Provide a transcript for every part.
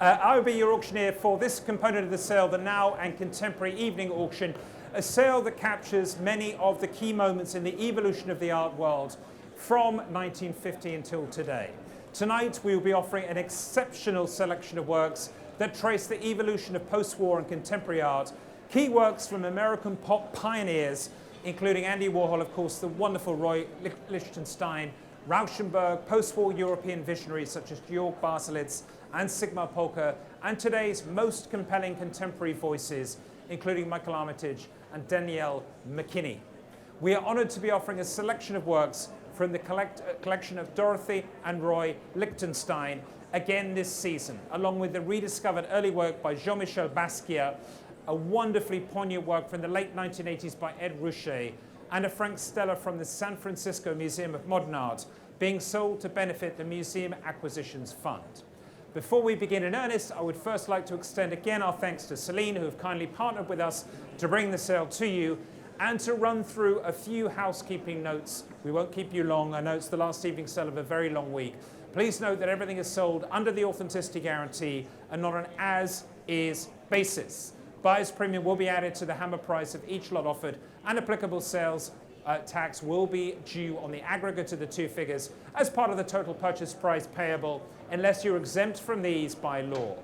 I will be your auctioneer for this component of the sale, the Now and Contemporary Evening Auction, a sale that captures many of the key moments in the evolution of the art world from 1950 until today. Tonight we will be offering an exceptional selection of works that trace the evolution of post-war and contemporary art, key works from American pop pioneers, including Andy Warhol, of course, the wonderful Roy Lichtenstein, Rauschenberg, post-war European visionaries such as Georg Baselitz and Sigmar Polke, and today's most compelling contemporary voices, including Michael Armitage and Danielle Mckinney. We are honored to be offering a selection of works from the collection of Dorothy and Roy Lichtenstein again this season, along with the rediscovered early work by Jean-Michel Basquiat, a wonderfully poignant work from the late 1980s by Ruscha, and a Frank Stella from the San Francisco Museum of Modern Art, being sold to benefit the Museum Acquisitions Fund. Before we begin in earnest, I would first like to extend again our thanks to Celine, who have kindly partnered with us to bring the sale to you, and to run through a few housekeeping notes. We won't keep you long. I know it's the last evening sale of a very long week. Please note that everything is sold under the authenticity guarantee and not an as-is basis. Buyer's premium will be added to the hammer price of each lot offered, and applicable sales tax will be due on the aggregate of the two figures as part of the total purchase price payable, unless you're exempt from these by law.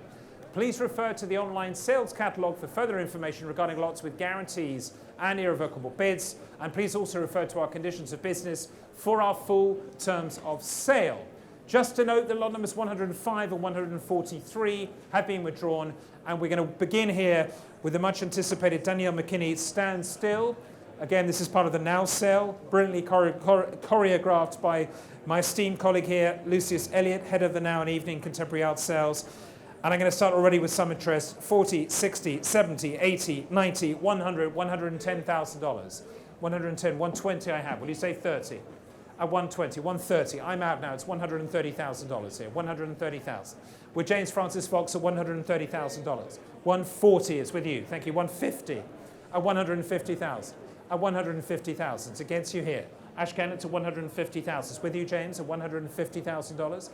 Please refer to the online sales catalogue for further information regarding lots with guarantees and irrevocable bids, and please also refer to our conditions of business for our full terms of sale. Just to note that lot numbers 105 and 143 have been withdrawn, and we're going to begin here with the much anticipated Danielle Mckinney Stand Still. Again, this is part of the Now sale, brilliantly choreographed by my esteemed colleague here, Lucius Elliott, head of the Now and Evening Contemporary Art Sales. And I'm going to start already with some interest: 40, 60, 70, 80, 90, 100, $110,000. 110, 120 I have. Will you say 30? At 120, 130. I'm out now. It's $130,000 here. 130,000. With James Francis Fox at $130,000. 140 is with you. Thank you. 150 at 150,000. At 150,000. It's against you here. Ashcan at 150,000. It's with you, James, at $150,000.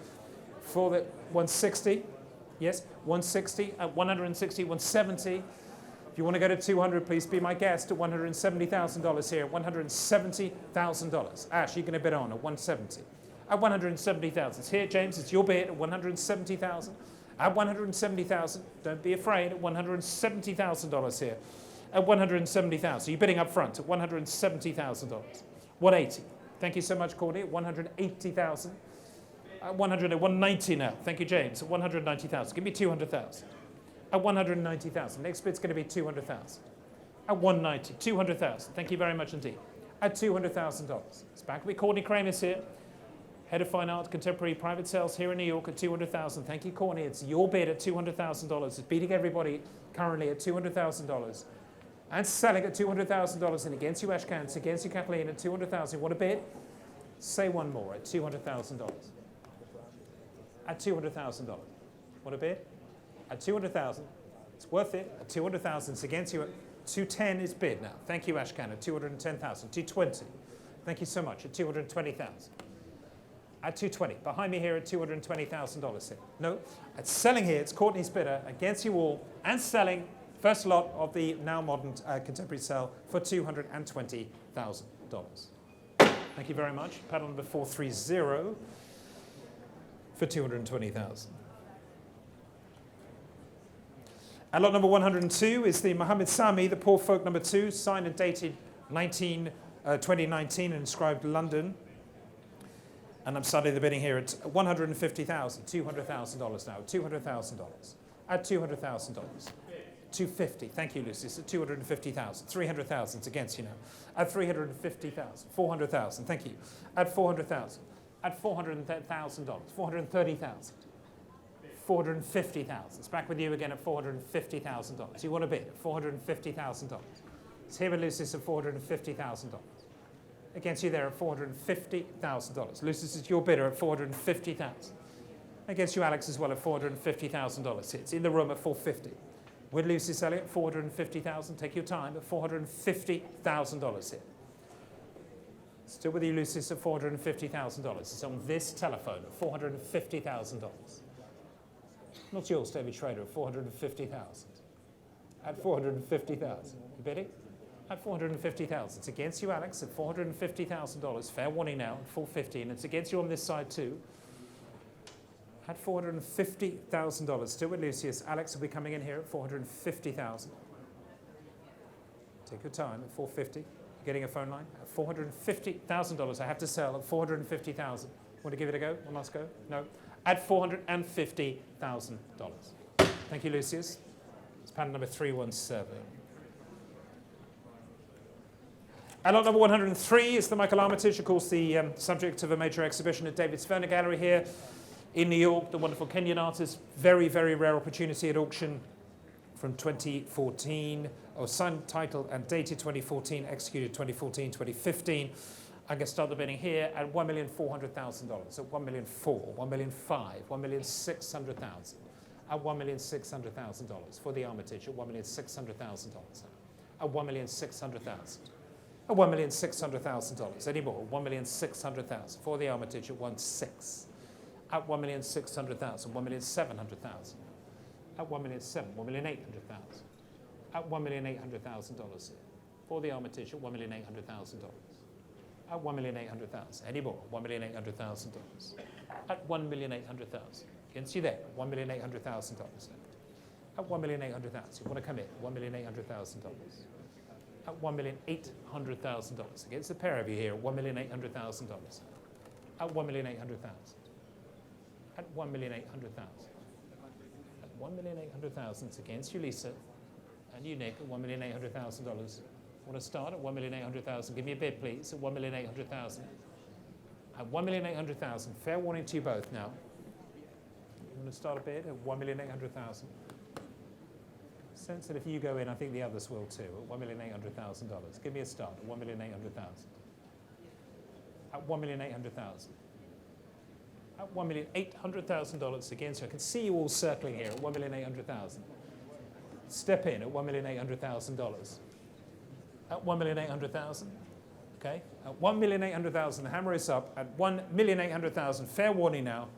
For the 160. Yes, 160 at 160, 170. If you want to go to 200, please be my guest at $170,000 here. $170,000. Ash, you're going to bid on at 170. At 170,000. It's here, James. It's your bid at 170,000. At 170,000. Don't be afraid. At $170,000 here. At 170,000. You're bidding up front at $170,000. 180. Thank you so much, Courtney. At 180,000. At 190 now. Thank you, James. At 190,000. Give me 200,000. At 190,000. Next bid's going to be 200,000. At 190. 200,000. Thank you very much indeed. At $200,000. It's back with Courtney Kramer's here. Head of Fine Art Contemporary Private Sales here in New York at 200,000. Thank you, Courtney. It's your bid at $200,000. It's beating everybody currently at $200,000. And selling at $200,000. And against you, Ashcan. It's against you, Kathleen, at $200,000. What a bid? Say one more at $200,000. At $200,000. What a bid? At $200,000. It's worth it. At $200,000. It's against you at 210 is bid now. Thank you, Ashcan, at $210,000. 220. Thank you so much. At $220,000. At 220. Behind me here at $220,000 here. No. At selling here, it's Courtney's bidder against you all, and selling first lot of the Now Modern Contemporary sale for $220,000. Thank you very much. Paddle number 430 for $220,000. And lot number 102 is the Mohammed Sami, the Poor Folk number 2, signed and dated 2019 and inscribed London. And I'm starting the bidding here at $150,000, $200,000 now, $200,000. At $200,000. 250. Thank you, Lucy. It's at 250,000. 300,000. It's against you now. At 350,000. 400,000. Thank you. At 400,000. At $400,000. 430,000. 450,000. It's back with you again at $450,000. You want to bid at $450,000. It's here with Lucius at $450,000. Against you there at $450,000. Lucius is your bidder at $450,000. Against you, Alex, as well at $450,000. It's in the room at $450,000. With Lucius Elliott, $450,000. Take your time at $450,000 here. Still with you, Lucius, at $450,000. It's on this telephone at $450,000. Not yours, David Schrader, at 450,000. At 450,000. You bidding? At 450,000. It's against you, Alex, at $450,000. Fair warning now, at 450, and it's against you on this side too. At $450,000. Still with Lucius. Alex will be coming in here at 450,000. Take your time at 450. You're getting a phone line at $450,000. I have to sell at 450,000. Want to give it a go? One last go? No. At $450,000. Thank you, Lucius. It's pattern number 317. And lot number 103 is the Michael Armitage, of course, the subject of a major exhibition at David Sverner Gallery here in New York. The wonderful Kenyan artist. Very, very rare opportunity at auction from 2014. Signed, titled, and dated 2014, executed 2014, 2015. I'm going to start the bidding here at $1,400,000. At $1,400,000, $1,500,000, $1,600,000. At $1,600,000 for the Armitage at $1,600,000. At $1,600,000. At $1,600,000. Any more? $1,600,000 for the Armitage at 1.6. At $1,600,000. $1,700,000. At $1,700,000. $1,800,000. At $1,800,000 for the Armitage at $1,800,000. At $1,800,000. Any more? $1,800,000. At $1,800,000. Against you there. $1,800,000. At $1,800,000. You want to come in? $1,800,000. At $1,800,000. Against the pair of you here. $1,800,000. At $1,800,000. At $1,800,000. At $1,800,000. It's against you, Lisa. And you, Nick, at $1,800,000. Want to start at $1,800,000? Give me a bid, please. At $1,800,000. At $1,800,000. Fair warning to you both now. You want to start a bid at $1,800,000? Sense that if you go in, I think the others will too. At $1,800,000. Give me a start at $1,800,000. At $1,800,000. At $1,800,000 again. So I can see you all circling here at $1,800,000. Step in at $1,800,000. At $1,800,000. Okay. At $1,800,000. The hammer is up at $1,800,000. Fair warning now.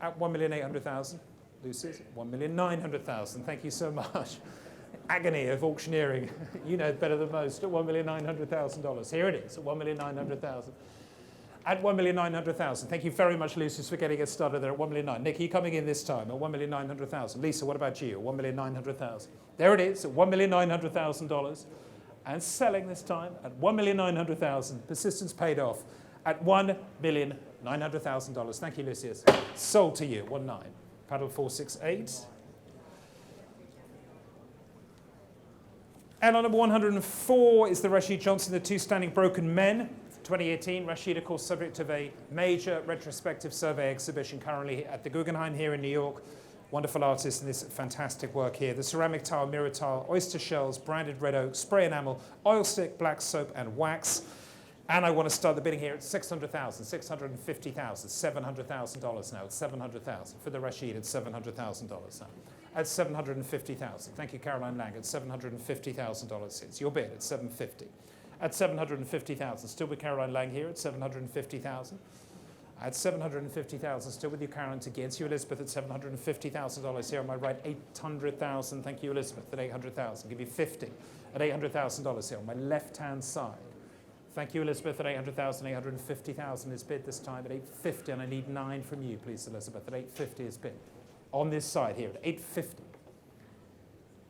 At $1,800,000. Lucy's $1,900,000. Thank you so much. Agony of auctioneering. You know better than most. At $1,900,000. Here it is. At $1,900,000. At $1,900,000. Thank you very much, Lucius, for getting us started there at $1,900,000. Nick, are you coming in this time at $1,900,000? Lisa, what about you? $1,900,000. There it is at $1,900,000. And selling this time at $1,900,000. Persistence paid off at $1,900,000. Thank you, Lucius. Sold to you, 1.9. Paddle 468. And on number 104 is the Rashid Johnson, The Two Standing Broken Men. 2018, Rashid, of course, subject of a major retrospective survey exhibition currently at the Guggenheim here in New York. Wonderful artist in this fantastic work here. The ceramic tile, mirror tile, oyster shells, branded red oak, spray enamel, oil stick, black soap, and wax. And I want to start the bidding here at $600,000, $650,000, $700,000 now. It's $700,000 for the Rashid at $700,000 now. At $750,000. Thank you, Caroline Lang. At $750,000. It's your bid at $750,000. At $750,000. Still with Caroline Lang here at $750,000. At $750,000. Still with you, Caroline. Against you, Elizabeth, at $750,000 here on my right. $800,000. Thank you, Elizabeth, at $800,000. Give you $50,000 at $800,000 here on my left-hand side. Thank you, Elizabeth, at $800,000. $850,000 is bid this time at $850,000, and I need 9 from you, please, Elizabeth. At $850,000 is bid. On this side here at $850,000.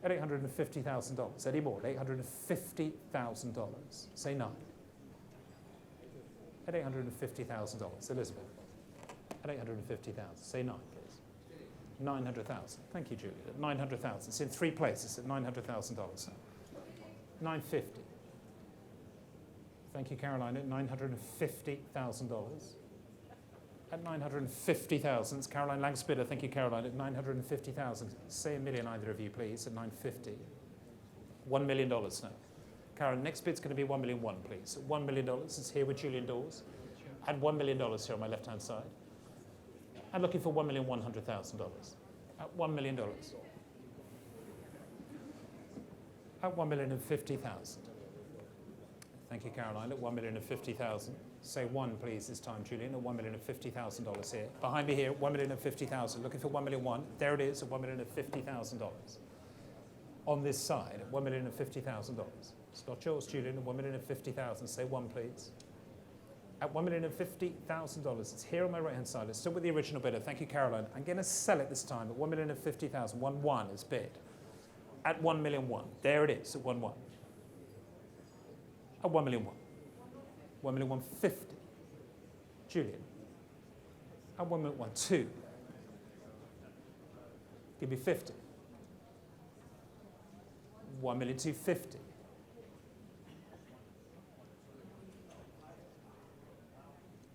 At $850,000. Any more? At $850,000. Say 9. At $850,000. Elizabeth. At $850,000. Say 9, please. 900,000. Thank you, Julie. At 900,000. It's in 3 places at $900,000. 950. Thank you, Caroline. At $950,000. At $950,000. It's Caroline Langspidder. Thank you, Caroline. At $950,000. Say a million, either of you, please. At $950,000. $1 million now. Caroline, next bid's going to be $1,000,001, please. At $1 million. It's here with Julian Dawes. At $1 million here on my left-hand side. And looking for $1,100,000. At $1 million. At $1,050,000. Thank you, Caroline. At $1,050,000. Say 1, please, this time, Julian, at $1,050,000 here. Behind me here, $1,050,000. Looking for $1,001,000. There it is, at $1,050,000. On this side, at $1,050,000. It's not yours, Julian, at $1,050,000. Say 1, please. At $1,050,000. It's here on my right-hand side. It's still with the original bidder. Thank you, Caroline. I'm going to sell it this time at $1,050,000. 1-1 is bid. At $1,001,000. There it is, at 1-1. At $1,001,000. $1,050,000. Julian. At $1,001,000. Give me 50. $1,250,000.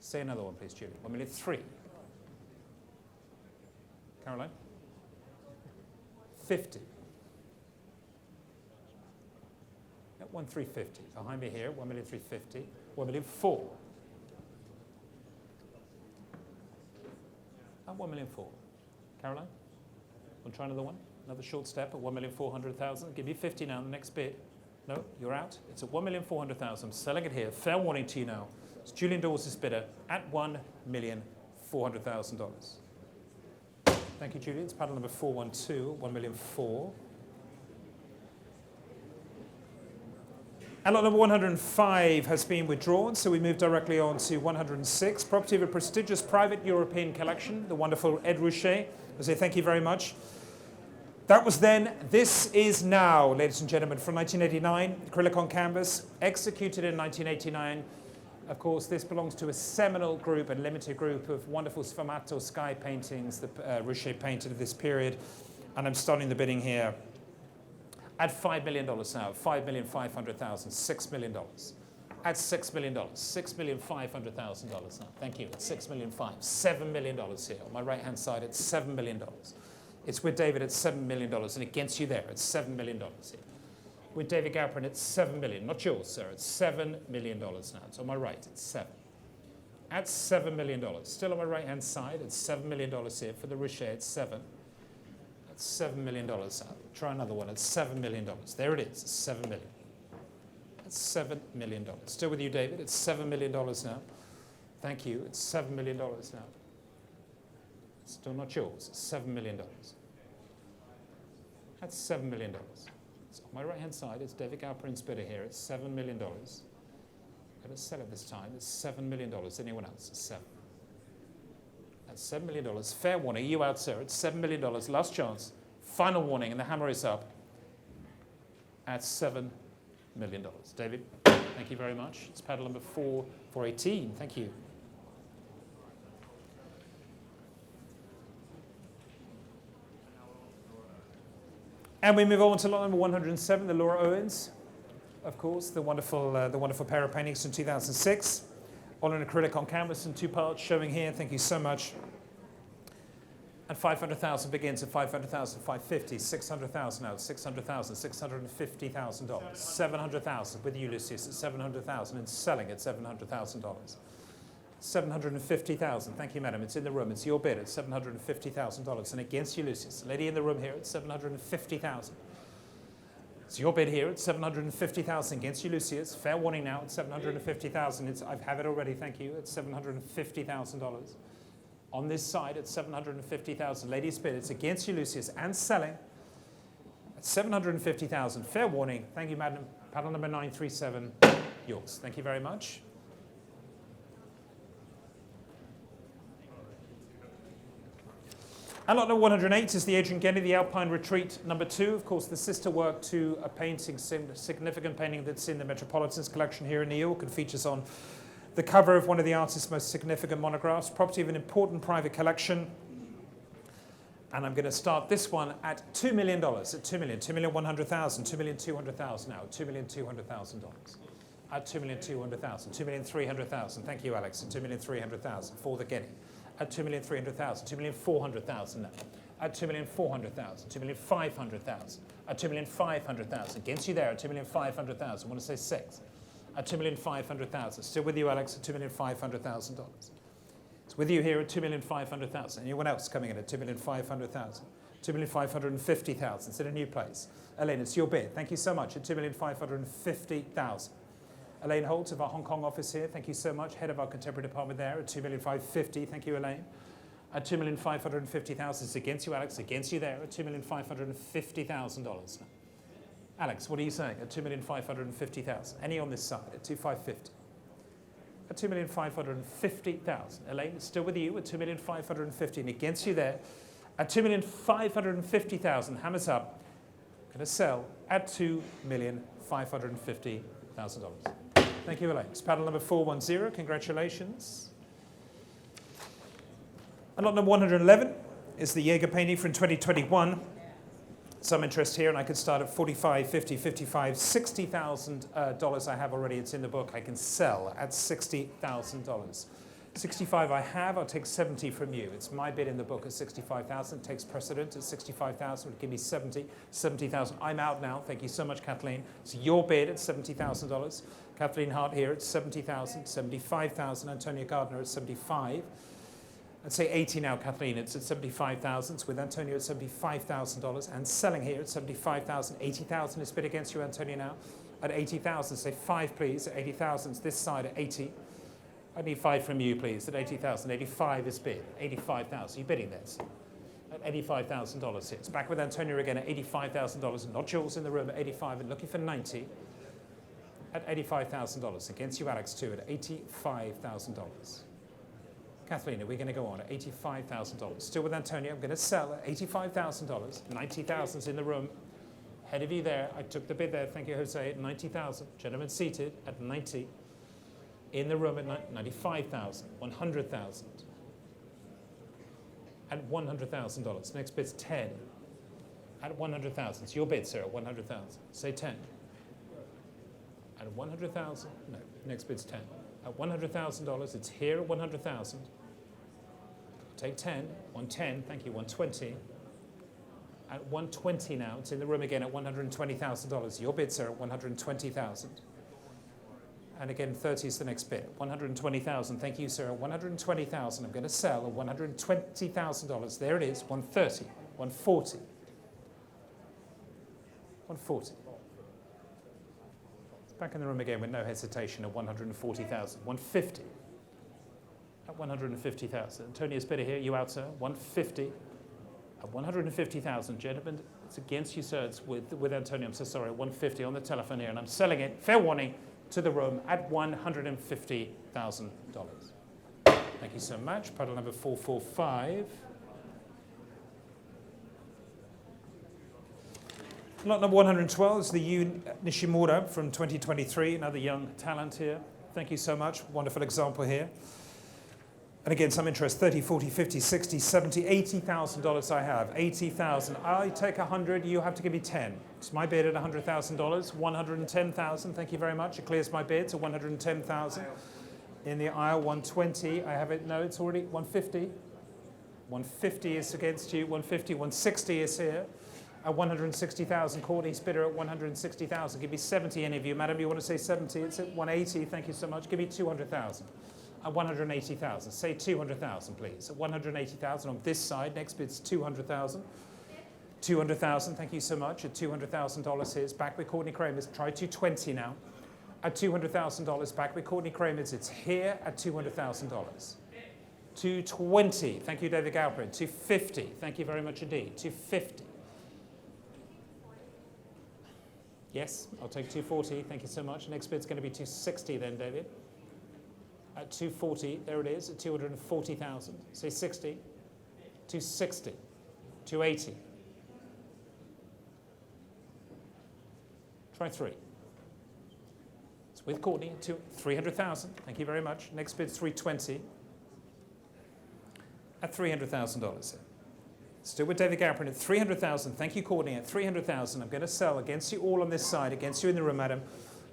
Say another one, please, Julian. $1,300,000. Caroline. 50. At $1,350,000. Behind me here, $1,350,000. $1,400,000. At $1,400,000. Caroline. We'll try another one. Another short step at $1,400,000. Give me 50 now. The next bid. No, you're out. It's at $1,400,000. I'm selling it here. Fair warning to you now. It's Julian Dawes' bidder at $1,400,000. Thank you, Julian. It's paddle number 412, $1,400,000. And lot number 105 has been withdrawn, so we move directly on to 106. Property of a prestigious private European collection, the wonderful Ed Ruscha. I say thank you very much. That was then. This is now, ladies and gentlemen, from 1989, acrylic on canvas, executed in 1989. Of course, this belongs to a seminal group, a limited group of wonderful sfumato sky paintings that Ruscha painted of this period. And I'm starting the bidding here at $5 million now, $5,500,000, $6 million. At $6 million, $6,500,000 now. Thank you. It's $6,500,000, $7 million here. On my right-hand side, it's $7 million. It's with David at $7 million, and against you there, it's $7 million here. With David Galperin, it's $7 million. Not yours, sir. It's $7 million now. It's on my right. It's 7. At $7 million. Still on my right-hand side, it's $7 million here. For the Ruscha, it's 7. That's $7 million now. Try another one. It's $7 million. There it is. It's $7 million. That's $7 million. Still with you, David. It's $7 million now. Thank you. It's $7 million now. Still not yours. It's $7 million. That's $7 million. So on my right-hand side, it's David Galperin's bidder here. It's $7 million. Let's sell it this time. It's $7 million. Anyone else? It's 7. That's $7 million. Fair warning. You out, sir. It's $7 million. Last chance. Final warning, and the hammer is up at $7 million. David, thank you very much. It's paddle number 418. Thank you. And we move on to lot number 107, the Laura Owens, of course, the wonderful pair of paintings from 2006, all in acrylic on canvas in 2 parts, showing here. Thank you so much. And 500,000 begins at 500,000, 550, 600,000 out, 600,000, $650,000, 700,000 with Ulysses at 700,000 and selling at $700,000. 750,000. Thank you, madam. It's in the room. It's your bid at $750,000. And against Ulysses, lady in the room here at 750,000. It's your bid here at 750,000 against Ulysses. Fair warning now at 750,000. I have it already. Thank you. At $750,000. On this side at 750,000. Lady's bid. It's against Ulysses and selling at 750,000. Fair warning. Thank you, madam. Paddle number 937. Yours. Thank you very much. And lot number 108 is the Adrian Ghenie, the Alpine Retreat number 2. Of course, the sister work to a painting, significant painting that's in the Metropolitan's collection here in New York and features on the cover of one of the artist's most significant monographs, property of an important private collection. And I'm going to start this one at $2 million, at $2 million, $2,100,000, $2,200,000 now, $2,200,000. At $2,200,000, $2,300,000. Thank you, Alex. At $2,300,000 for the Ghenie. At $2,300,000, $2,400,000 now. At $2,400,000, $2,500,000. At $2,500,000. Against you there at $2,500,000. I want to say 6. At $2,500,000. Still with you, Alex, at $2,500,000. It's with you here at $2,500,000. Anyone else coming in at $2,500,000? $2,550,000. It's in a new place. Elaine, it's your bid. Thank you so much. At $2,550,000. Elaine Holt of our Hong Kong office here, thank you so much. Head of our contemporary department there at 2,550,000. Thank you, Elaine. At 2,550,000, it's against you, Alex. Against you there at $2,550,000. Alex, what are you saying? At 2,550,000. Any on this side at 2,550. At 2,550,000. Elaine, still with you at 2,550,000. And against you there at 2,550,000. Hammers up. Going to sell at $2,550,000. Thank you, Elaine. It's paddle number 410. Congratulations. And lot number 111 is the Jäger painting from 2021. Some interest here, and I could start at $45, $50, $55, $60,000 I have already. It's in the book. I can sell at $60,000. 65 I have. I'll take 70 from you. It's my bid in the book at 65,000. Takes precedent at 65,000. Would give me 70,000. I'm out now. Thank you so much, Kathleen. It's your bid at $70,000. Kathleen Hart here at 70,000, 75,000. Antonia Gardner at 75. I'd say 80 now, Kathleen. It's at 75,000. It's with Antonio at $75,000 and selling here at 75,000. 80,000 is bid against you, Antonio, now at 80,000. Say 5, please. At 80,000. This side at 80. I need 5 from you, please. At 80,000. 85 is bid. 85,000. You're bidding this at $85,000 here. It's back with Antonio again at $85,000. Not Jules in the room at 85 and looking for 90 at $85,000. Against you, Alex, too, at $85,000. Kathleen, are we going to go on at $85,000? Still with Antonio, I'm going to sell at $85,000. 90,000 is in the room. Head of you there. I took the bid there. Thank you, Jose, at 90,000. Gentlemen seated at 90. In the room at 95,000. 100,000. At $100,000. Next bid's 10. At 100,000. It's your bid, sir, at 100,000. Say 10. At 100,000. No, next bid's 10. At $100,000, it's here at 100,000. Take 10, 110, thank you, 120. At 120 now, it's in the room again at $120,000. Your bid, sir, at 120,000. And again, 30 is the next bid. 120,000, thank you, sir, at 120,000. I'm going to sell at $120,000. There it is, 130, 140. 140. Back in the room again with no hesitation at 140,000. 150. At 150,000. Antonia's bidder here. You out, sir? 150. At 150,000. Gentlemen, it's against you, sir. It's with Antonio. I'm so sorry. 150 on the telephone here. And I'm selling it, fair warning, to the room at $150,000. Thank you so much. Puddle number 445. Lot number 112 is the Yu Nishimura from 2023, another young talent here. Thank you so much. Wonderful example here. And again, some interest, 30, 40, 50, 60, 70, $80,000 I have. 80,000. I take 100, you have to give me 10. It's my bid at $100,000. 110,000, thank you very much. It clears my bid to 110,000. In the aisle, 120, I have it, no, it's already 150. 150 is against you, 150, 160 is here. At 160,000, Courtney's bidder at 160,000. Give me 70, any of you. Madam, you want to say 70? It's at 180, thank you so much. Give me 200,000. At 180,000. Say 200,000, please. At 180,000 on this side. Next bid's 200,000. 200,000, thank you so much. At $200,000 here. It's back with Courtney Kramer's. Try 220 now. At $200,000, back with Courtney Kramer's. It's here at $200,000. 220, thank you, David Galpin. 250, thank you very much indeed. 250. Yes, I'll take 240. Thank you so much. Next bid's going to be 260 then, David. At 240, there it is, at 240,000. Say 60. 260. 280. Try 3. It's with Courtney at 300,000. Thank you very much. Next bid's 320. At $300,000. Still with David Galpin at 300,000. Thank you, Courtney, at 300,000. I'm going to sell against you all on this side, against you in the room, madam.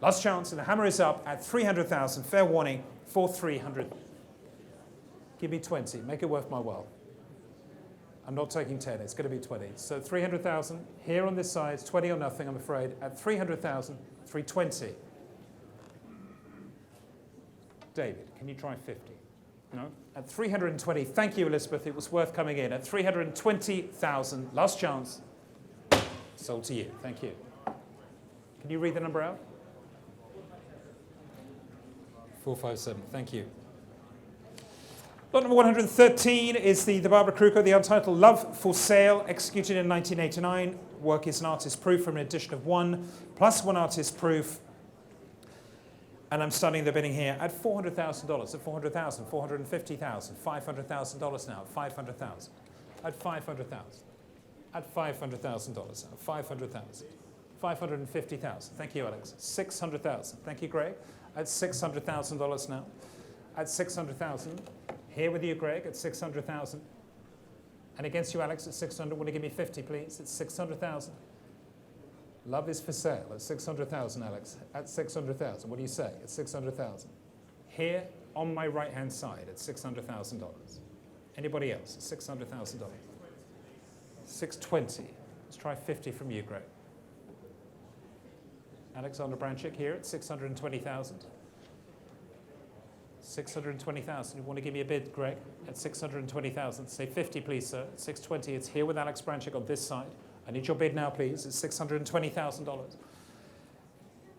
Last chance, and the hammer is up at 300,000. Fair warning for 300. Give me 20. Make it worth my while. I'm not taking 10. It's going to be 20. So 300,000 here on this side. It's 20 or nothing, I'm afraid. At 300,000, 320. David, can you try 50? No? At 320, thank you, Elizabeth. It was worth coming in. At 320,000, last chance. Sold to you. Thank you. Can you read the number out? 457. Thank you. Lot number 113 is the Barbara Kruger, the untitled Love for Sale, executed in 1989. Work is an artist proof from an edition of 1, plus 1 artist proof. And I'm starting the bidding here at $400,000, at 400,000, 450,000, $500,000 now, 500,000, at 500,000, at $500,000 now, 500,000, 550,000. Thank you, Alex. 600,000. Thank you, Greg. At $600,000 now, at 600,000. Here with you, Greg, at 600,000. And against you, Alex, at 600. Want to give me 50, please? It's 600,000. Love is for sale at 600,000, Alex. At 600,000. What do you say? At 600,000. Here on my right-hand side at $600,000. Anybody else? $600,000. 620. Let's try 50 from you, Greg. Alexander Branchik here at 620,000. 620,000. You want to give me a bid, Greg? At 620,000. Say 50, please, sir. At 620. It's here with Alex Branchik on this side. I need your bid now, please. It's $620,000.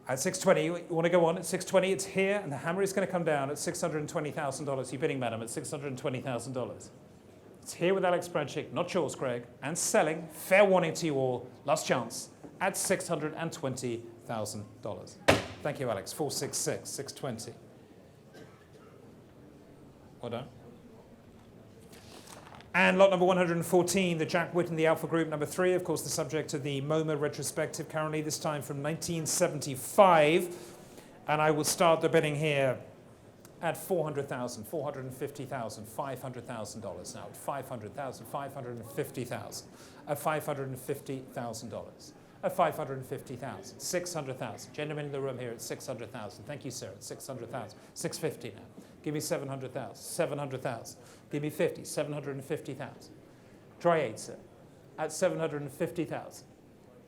At 620, you want to go on? At 620, it's here, and the hammer is going to come down at $620,000. You're bidding, madam, at $620,000. It's here with Alex Branchik, not yours, Greg, and selling. Fair warning to you all. Last chance at $620,000. Thank you, Alex. 466, 620. Well done. And lot number 114, the Jack Whitten, the Alpha Group, number 3, of course, the subject of the MoMA retrospective currently, this time from 1975. And I will start the bidding here at $400,000, $450,000, $500,000 now, at $500,000, $550,000, at $550,000, at $550,000, $600,000. Gentlemen in the room here at $600,000. Thank you, sir, at $600,000, $650,000 now. Give me $700,000, $700,000. Give me 50, 750,000. Try 8, sir. At 750,000.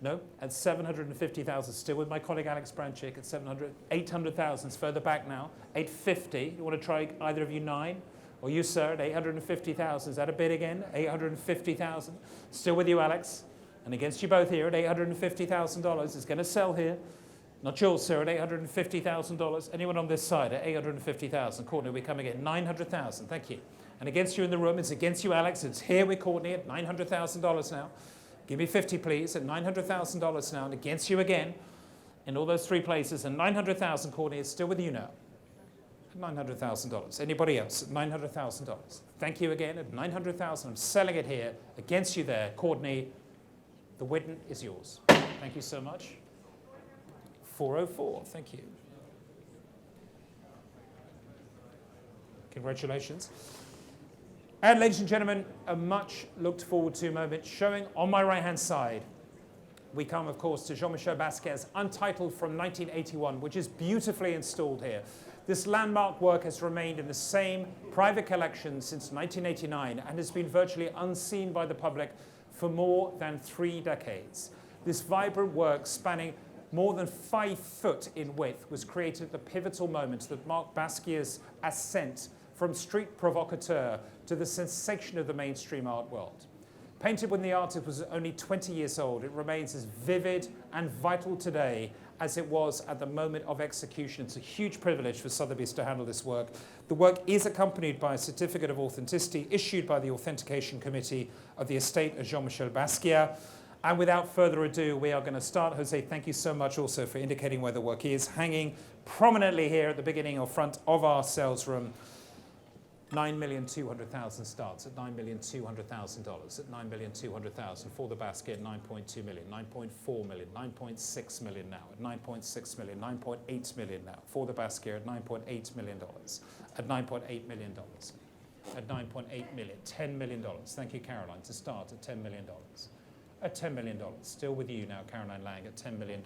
No, at 750,000. Still with my colleague Alex Branchik at 700. 800,000 is further back now. 850. You want to try either of you 9? Or you, sir, at 850,000. Is that a bid again? 850,000. Still with you, Alex. And against you both here at $850,000. It's going to sell here. Not yours, sir, at $850,000. Anyone on this side at $850,000? Courtney, we're coming in. 900,000. Thank you. And against you in the room, it's against you, Alex. It's here with Courtney at $900,000 now. Give me 50, please, at $900,000 now. And against you again in all those 3 places. And 900,000, Courtney, is still with you now. At $900,000. Anybody else at $900,000? Thank you again at $900,000. I'm selling it here against you there. Courtney, the Whitten is yours. Thank you so much. 404. Thank you. Congratulations. And ladies and gentlemen, a much looked forward to moment showing on my right-hand side. We come, of course, to Jean-Michel Basquiat's Untitled from 1981, which is beautifully installed here. This landmark work has remained in the same private collection since 1989 and has been virtually unseen by the public for more than 3 decades. This vibrant work, spanning more than 5 foot in width, was created at the pivotal moment that marked Basquiat's ascent from street provocateur to the sensation of the mainstream art world. Painted when the artist was only 20 years old, it remains as vivid and vital today as it was at the moment of execution. It's a huge privilege for Sotheby's to handle this work. The work is accompanied by a certificate of authenticity issued by the Authentication Committee of the estate of Jean-Michel Basquiat. And without further ado, we are going to start. Jose, thank you so much also for indicating where the work is. Hanging prominently here at the beginning or front of our sales room. 9,200,000 starts at $9,200,000 at $9,200,000 for the Basquiat. 9.2 million, 9.4 million, 9.6 million now at 9.6 million, 9.8 million now for the Basquiat at $9.8 million, at $9.8 million, at 9.8 million, $10 million. Thank you, Caroline, to start at $10 million. At $10 million, still with you now, Caroline Lang, at $10 million.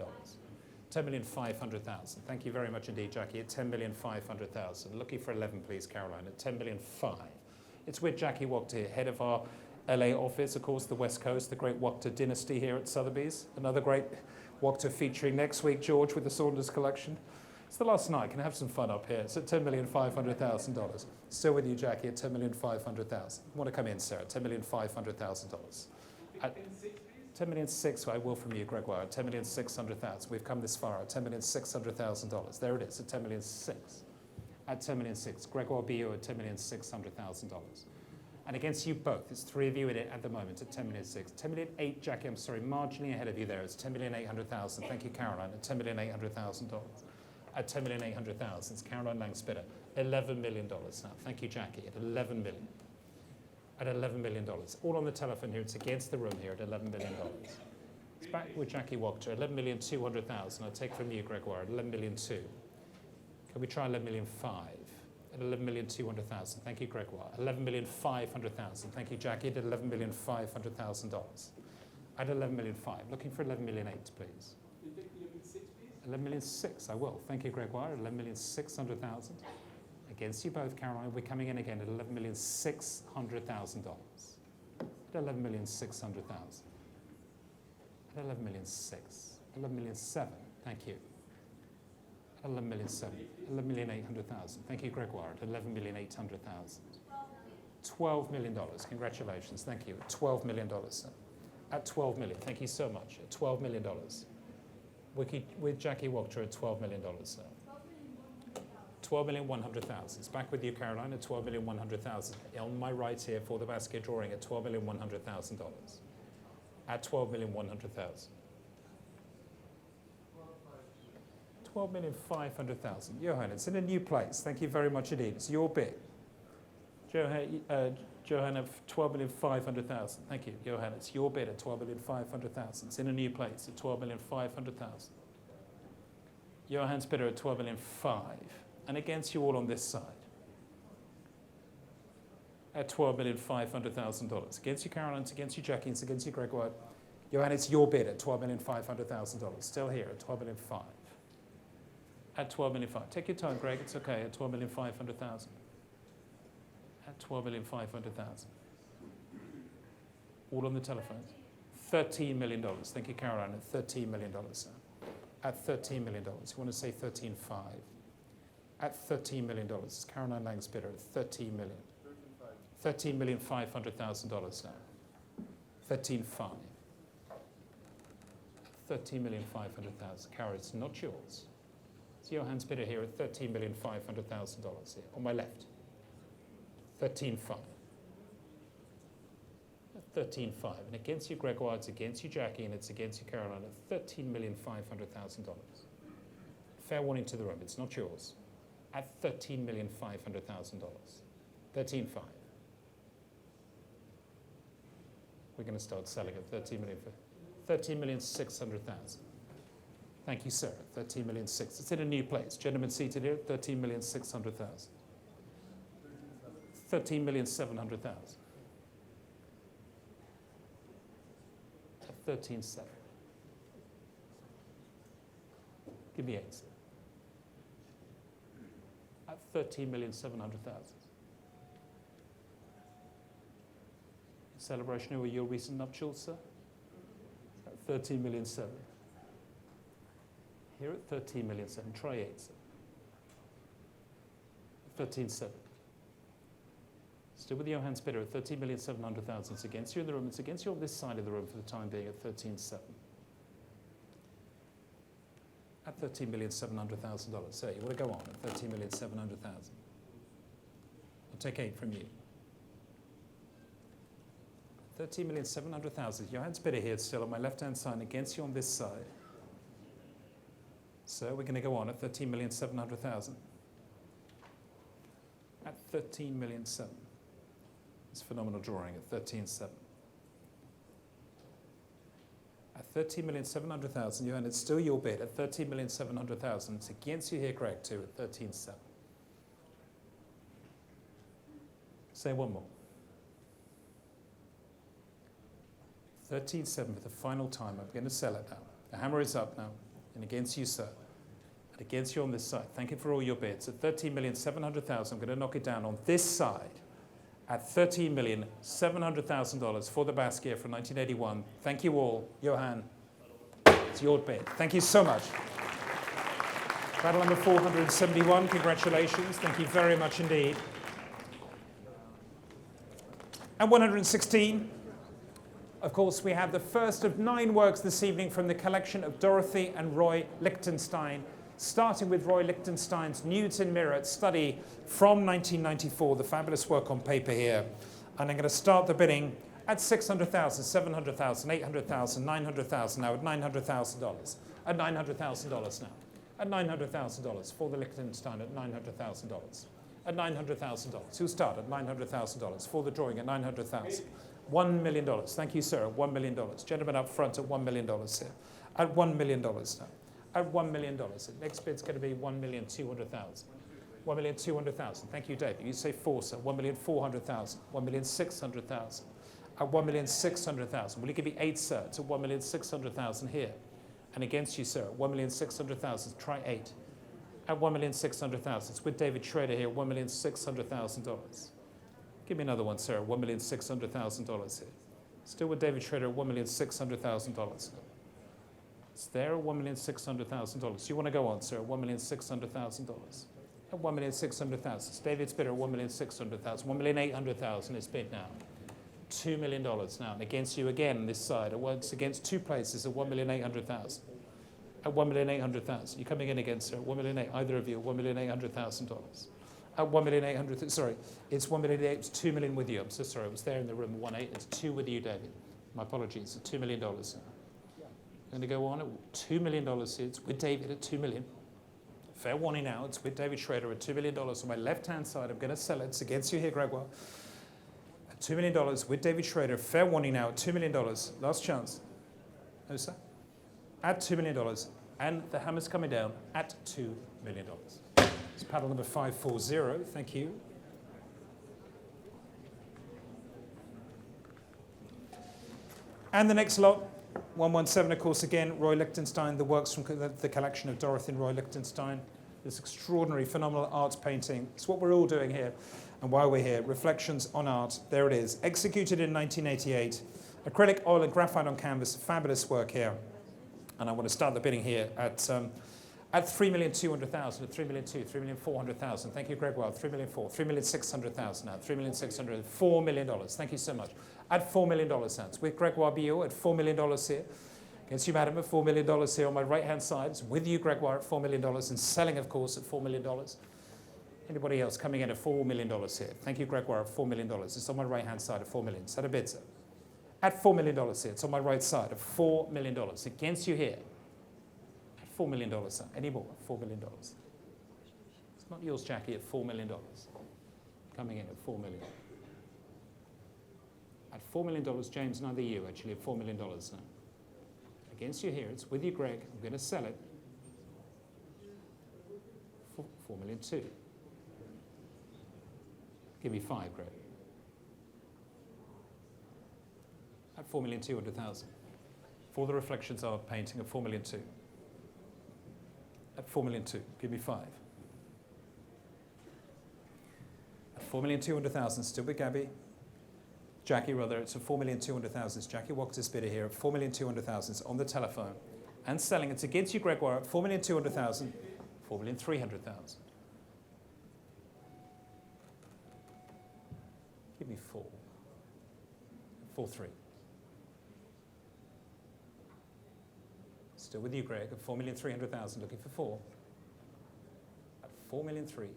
10,500,000. Thank you very much indeed, Jackie. At 10,500,000. Looking for 11, please, Caroline. At 10,000,005. It's with Jackie Wachter, head of our LA office, of course, the West Coast, the great Wachter dynasty here at Sotheby's. Another great Wachter featuring next week, George, with the Saunders collection. It's the last night. Can have some fun up here. It's at $10,500,000. Still with you, Jackie, at $10,500,000. Want to come in, Sarah? $10,500,000. At 10,600,000, I will from you, Gregoire, at 10,600,000. We've come this far at $10,600,000. There it is, at 10,600,000. at 10,600,000. Gregoire Biot at $10,600,000. And against you both, it's three of you in it at the moment at 10,600,000. 10,800,000, Jackie, I'm sorry, marginally ahead of you there. It's 10,800,000. Thank you, Caroline, at $10,800,000. At 10,800,000, it's Caroline Langspitter. $11 million now. Thank you, Jackie, at $11 million. At $11 million. All on the telephone here. It's against the room here at $11 million. It's back with Jackie Wachter. 11,200,000. I'll take from you, Gregoire, at 11,200,000. Can we try 11,500,000? At 11,200,000. Thank you, Gregoire. 11,500,000. Thank you, Jackie, at $11,500,000. At 11,500,000. Looking for 11,800,000, please. 11,600,000, I will. Thank you, Gregoire. 11,600,000. Against you both, Caroline. We're coming in again at $11,600,000. At 11,600,000. At 11,600,000. 11,700,000. Thank you. 11,700,000. 11,800,000. Thank you, Gregoire. At 11,800,000. $12 million. Congratulations. Thank you. $12 million, sir. At $12 million. Thank you so much. At $12 million. With Jackie Wachter at $12 million, sir. 12,100,000. It's back with you, Caroline, at 12,100,000. On my right here for the Basquiat drawing at $12,100,000. At 12,100,000. 12,500,000. Johan, it's in a new place. Thank you very much indeed. It's your bid. Johan of 12,500,000. Thank you, Johan. It's your bid at 12,500,000. It's in a new place at 12,500,000. Johan's bidder at 12,500,000. And against you all on this side at $12,500,000. Against you, Caroline. It's against you, Jackie. It's against you, Gregoire. Johan, it's your bid at $12,500,000. Still here at 12,500,000. At 12,500,000. Take your time, Greg. It's okay. At 12,500,000. At 12,500,000. All on the telephone. $13 million. Thank you, Caroline. At $13 million, sir. At $13 million. You want to say 13.5. At $13 million. It's Caroline Lang's bidder at $13 million. $13,500,000 now. 13.5. 13,500,000. Cara, it's not yours. It's Johan's bidder here at $13,500,000 here on my left. 13.5. 13.5. And against you, Gregoire, it's against you, Jackie, and it's against you, Caroline at $13,500,000. Fair warning to the room, it's not yours. At $13,500,000. 13.5. We're going to start selling at 13,600,000. Thank you, sir. 13,600,000. It's in a new place. Gentlemen seated here, 13,600,000. 13,700,000. 13.7. Give me 8, sir. At 13,700,000. Celebration over your recent nuptials, sir? At 13,700,000. Here at 13,700,000. Try 8, sir. 13.7. Still with Johan's bidder at 13,700,000. It's against you in the room. It's against you on this side of the room for the time being at 13.7. At $13,700,000. So you want to go on at 13,700,000. I'll take 8 from you. 13,700,000. Johan's bidder here still on my left-hand side against you on this side. So we're going to go on at 13,700,000. At 13,700,000. It's a phenomenal drawing at 13.7. At 13,700,000, Johan, it's still your bid at 13,700,000. It's against you here, Greg, too, at 13.7. Say one more. 13.7 for the final time. I'm going to sell it now. The hammer is up now. And against you, sir. And against you on this side. Thank you for all your bids. At 13,700,000, I'm going to knock it down on this side. At $13,700,000 for the Basquiat from 1981. Thank you all. Johan, it's your bid. Thank you so much. Battle number 471, congratulations. Thank you very much indeed. And 116, of course, we have the first of 9 works this evening from the collection of Dorothy and Roy Lichtenstein. starting with Roy Lichtenstein's Nudes in Mirror study from 1994, the fabulous work on paper here. And I'm going to start the bidding at $600,000, $700,000, $800,000, $900,000 now, at $900,000. At $900,000 now. At $900,000 for the Lichtenstein at $900,000. At $900,000. Who'll start at $900,000 for the drawing at $900,000. $1 million. Thank you, sir. $1 million. Gentlemen up front at $1 million here. At $1 million now. At $1 million. The next bid's going to be $1,200,000. $1,200,000. Thank you, David. You say 4, sir. $1,400,000. $1,600,000. At $1,600,000. Will you give me 8, sir? It's at $1,600,000 here. And against you, sir, 1,600,000. Try 8. At $1,600,000. It's with David Schrader here, $1,600,000. Give me another one, sir, $1,600,000 here. Still with David Schrader, $1,600,000. It's there at $1,600,000. You want to go on, sir, $1,600,000. At $1,600,000. It's David's bid at $1,600,000. $1,800,000 is bid now. $2 million now. And against you again, this side. It's against two places at $1,800,000. At $1,800,000. You're coming in against, sir, $1,800,000. Either of you, $1,800,000. At $1,800,000. Sorry, it's $1,800,000. It's $2 million with you. I'm so sorry. I was there in the room at 1.8. It's 2 with you, David. My apologies. It's $2 million. I'm going to go on at $2 million. It's with David at $2 million. Fair warning now. It's with David Schrader at $2 million. On my left-hand side, I'm going to sell it. It's against you here, Gregoire. At $2 million with David Schrader. Fair warning now at $2 million. Last chance. No, sir. At $2 million. And the hammer's coming down at $2 million. It's paddle number 540. Thank you. And the next lot, 117, of course, again, Roy Lichtenstein, the works from the collection of Dorothy and Roy Lichtenstein. This extraordinary, phenomenal art painting. It's what we're all doing here and why we're here. Reflections on Art. There it is. Executed in 1988. Acrylic, oil, and graphite on canvas. Fabulous work here. And I want to start the bidding here at $3,200,000, at $3,200,000, $3,400,000. Thank you, Gregoire. $3,400,000, $3,600,000 now. $3,600,000, $4 million. Thank you so much. At $4 million now. It's with Gregoire Biot at $4 million here. Against you, madam, at $4 million here on my right-hand side. It's with you, Gregoire, at $4 million. And selling, of course, at $4 million. Anybody else coming in at $4 million here? Thank you, Gregoire, at $4 million. It's on my right-hand side at $4 million. Set a bid, sir. At $4 million here. It's on my right side at $4 million. Against you here. At $4 million, sir. Any more? $4 million. It's not yours, Jackie, at $4 million. Coming in at $4 million. At $4 million, James, neither you, actually, at $4 million now. Against you here. It's with you, Greg. I'm going to sell it. $4 million too. Give me 5, Greg. At $4,200,000. For the reflections are painting at $4 million too. At $4 million too. Give me 5. At $4,200,000. Still with Gabby. Jackie, rather. It's at $4,200,000. It's Jackie Walker's bidder here at $4,200,000. It's on the telephone and selling. It's against you, Gregoire, at $4,200,000. $4,300,000. Give me 4. 4-3. Still with you, Greg, at $4,300,000, looking for 4. At $4,300,000.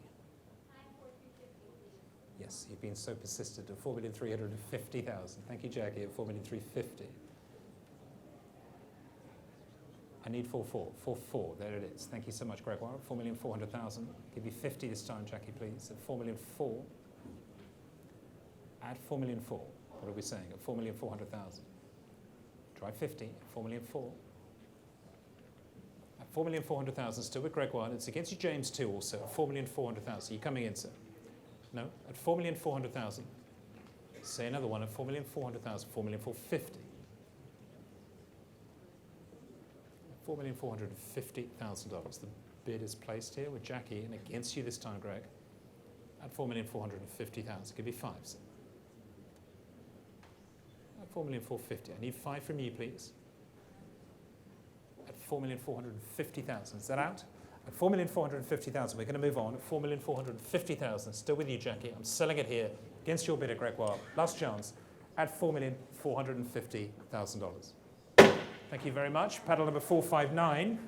Yes, you've been so persistent at $4,350,000. Thank you, Jackie, at $4,350,000. I need 4-4. 4-4, there it is. Thank you so much, Gregoire. $4,400,000. Give you 50 this time, Jackie, please. At $4,400,000. At $4,400,000. What are we saying? At $4,400,000. Try 50. $4,400,000. At $4,400,000, still with Gregoire. It's against you, James, too, also. At $4,400,000. Are you coming in, sir? No? At $4,400,000. Say another one at $4,400,000. $4,450,000. $4,450,000. The bid is placed here with Jackie, and against you this time, Greg. At $4,450,000. Give me 5, sir. At $4,450,000. I need 5 from you, please. At $4,450,000. Is that out? At $4,450,000. We're going to move on. At $4,450,000. Still with you, Jackie. I'm selling it here against your bidder, Gregoire. Last chance. At $4,450,000. Thank you very much. Paddle number 459.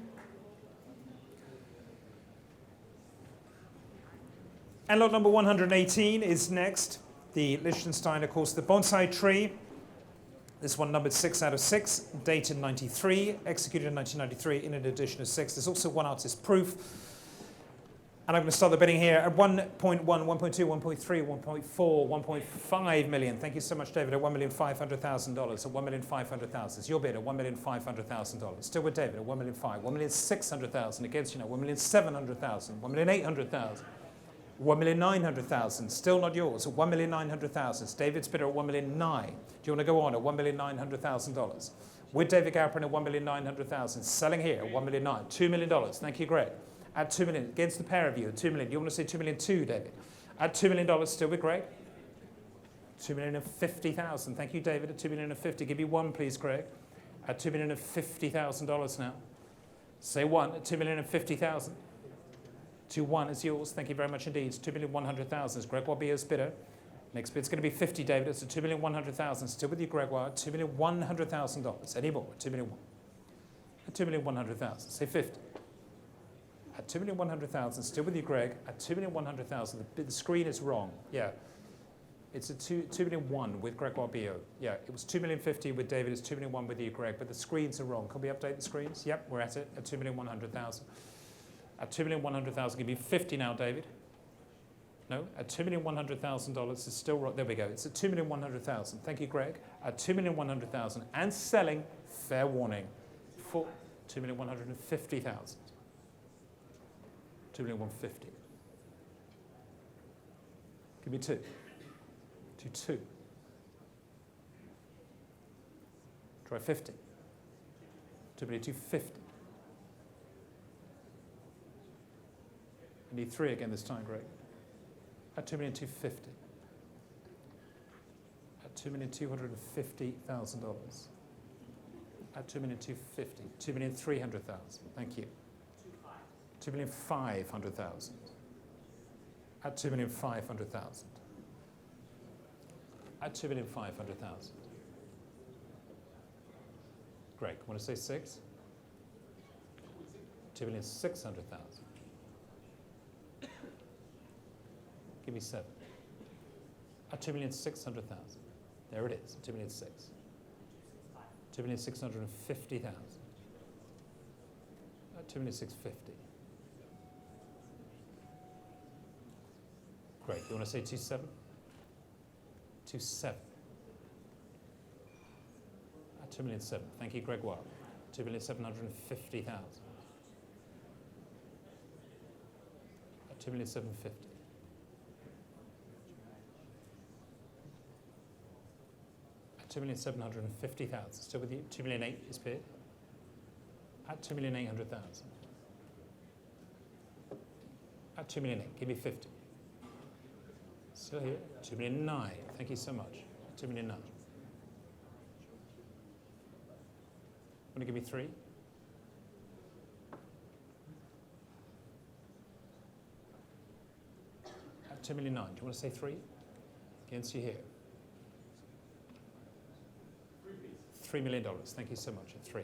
And lot number 118 is next. The Lichtenstein, of course, the bonsai tree. This one numbered 6 out of 6, dated 93, executed in 1993 in an edition of 6. There's also one artist proof. And I'm going to start the bidding here at 1.1, 1.2, 1.3, 1.4, 1.5 million. Thank you so much, David, at $1,500,000. At $1,500,000. It's your bid at $1,500,000. Still with David at $1,500,000. $1,600,000 against you now. $1,700,000. $1,800,000. $1,900,000. Still not yours. At $1,900,000. It's David's bid at $1,900,000. Do you want to go on at $1,900,000? With David Gowron at $1,900,000. Selling here at $1,900,000. $2 million. Thank you, Greg. At $2 million, against the pair of you, at $2 million. You want to say $2 million too, David? At $2 million, still with Greg? $2,050,000. Thank you, David. At $2,050,000. Give me one, please, Greg. At $2,050,000 now. Say one at $2,050,000. 2-1 is yours. Thank you very much indeed. It's $2,100,000. Is Gregoire Bio's bidder. Next bid's going to be 50, David. It's at $2,100,000. Still with you, Gregoire. $2,100,000. Any more? $2,100,000. At $2,100,000. Say 50. At $2,100,000, still with you, Greg. At $2,100,000, the screen is wrong. Yeah, it's a $2,000,001 with Gregoire Bio. Yeah, it was $2,050,000 with David. It's $2,001,000 with you, Greg. But the screens are wrong. Can we update the screens? Yep, we're at it. At $2,100,000. At $2,100,000, give me 50 now, David. No, at $2,100,000 is still wrong. There we go. It's at $2,100,000. Thank you, Greg. At $2,100,000 and selling. Fair warning for $2,150,000. $2,150,000. Give me 2. 2. Try 50. $2,250,000. I need 3 again this time, Greg. At $2,250,000. At $2,250,000. At $2,250,000. $2,300,000. Thank you. $2,500,000. At $2,500,000. At $2,500,000. Great. Want to say 6? $2,600,000. Give me 7. At $2,600,000. There it is. $2,600,000. $2,650,000. At $2,650,000. Great. You want to say 2.7? 2.7. At $2,700,000. Thank you, Gregoire. $2,750,000. At $2,750,000. At $2,750,000. Still with you. $2,800,000 is bid. At $2,800,000. At $2,800,000. Give me 50. Still here, $2,009,000. Thank you so much. $2,009,000. Want to give me 3? At $2,009,000. Do you want to say 3? Against you here. $3 million. Thank you so much. At 3.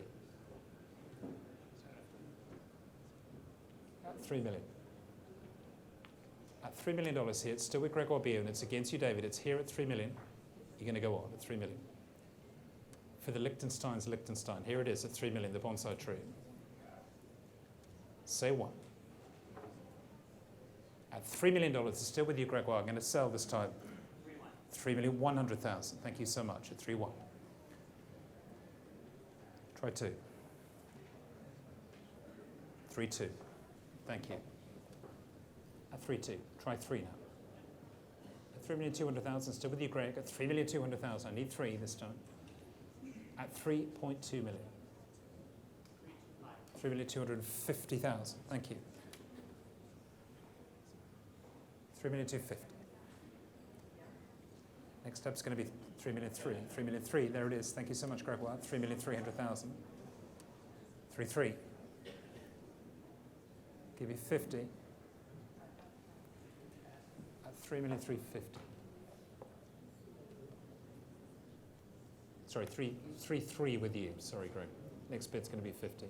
At $3 million. At $3 million here, it's still with Gregoire Bio, and it's against you, David. It's here at 3 million. You're going to go on at 3 million. For the Lichtenstein's Lichtenstein, here it is at 3 million, the bonsai tree. Say 1. At $3 million, it's still with you, Gregoire. I'm going to sell this time. 3,100,000. Thank you so much. At 3-1. Try 2. 3-2. Thank you. At 3-2. Try 3 now. At 3,200,000. Still with you, Greg. At 3,200,000. I need 3 this time. At 3.2 million. 3,250,000. Thank you. 3,250,000. Next step's going to be 3,003,000. 3,003,000. There it is. Thank you so much, Gregoire. 3,300,000. 3.3. Give you 50. At 3,350,000. Sorry, 3.3 with you. Sorry, Greg. Next bid's going to be 50.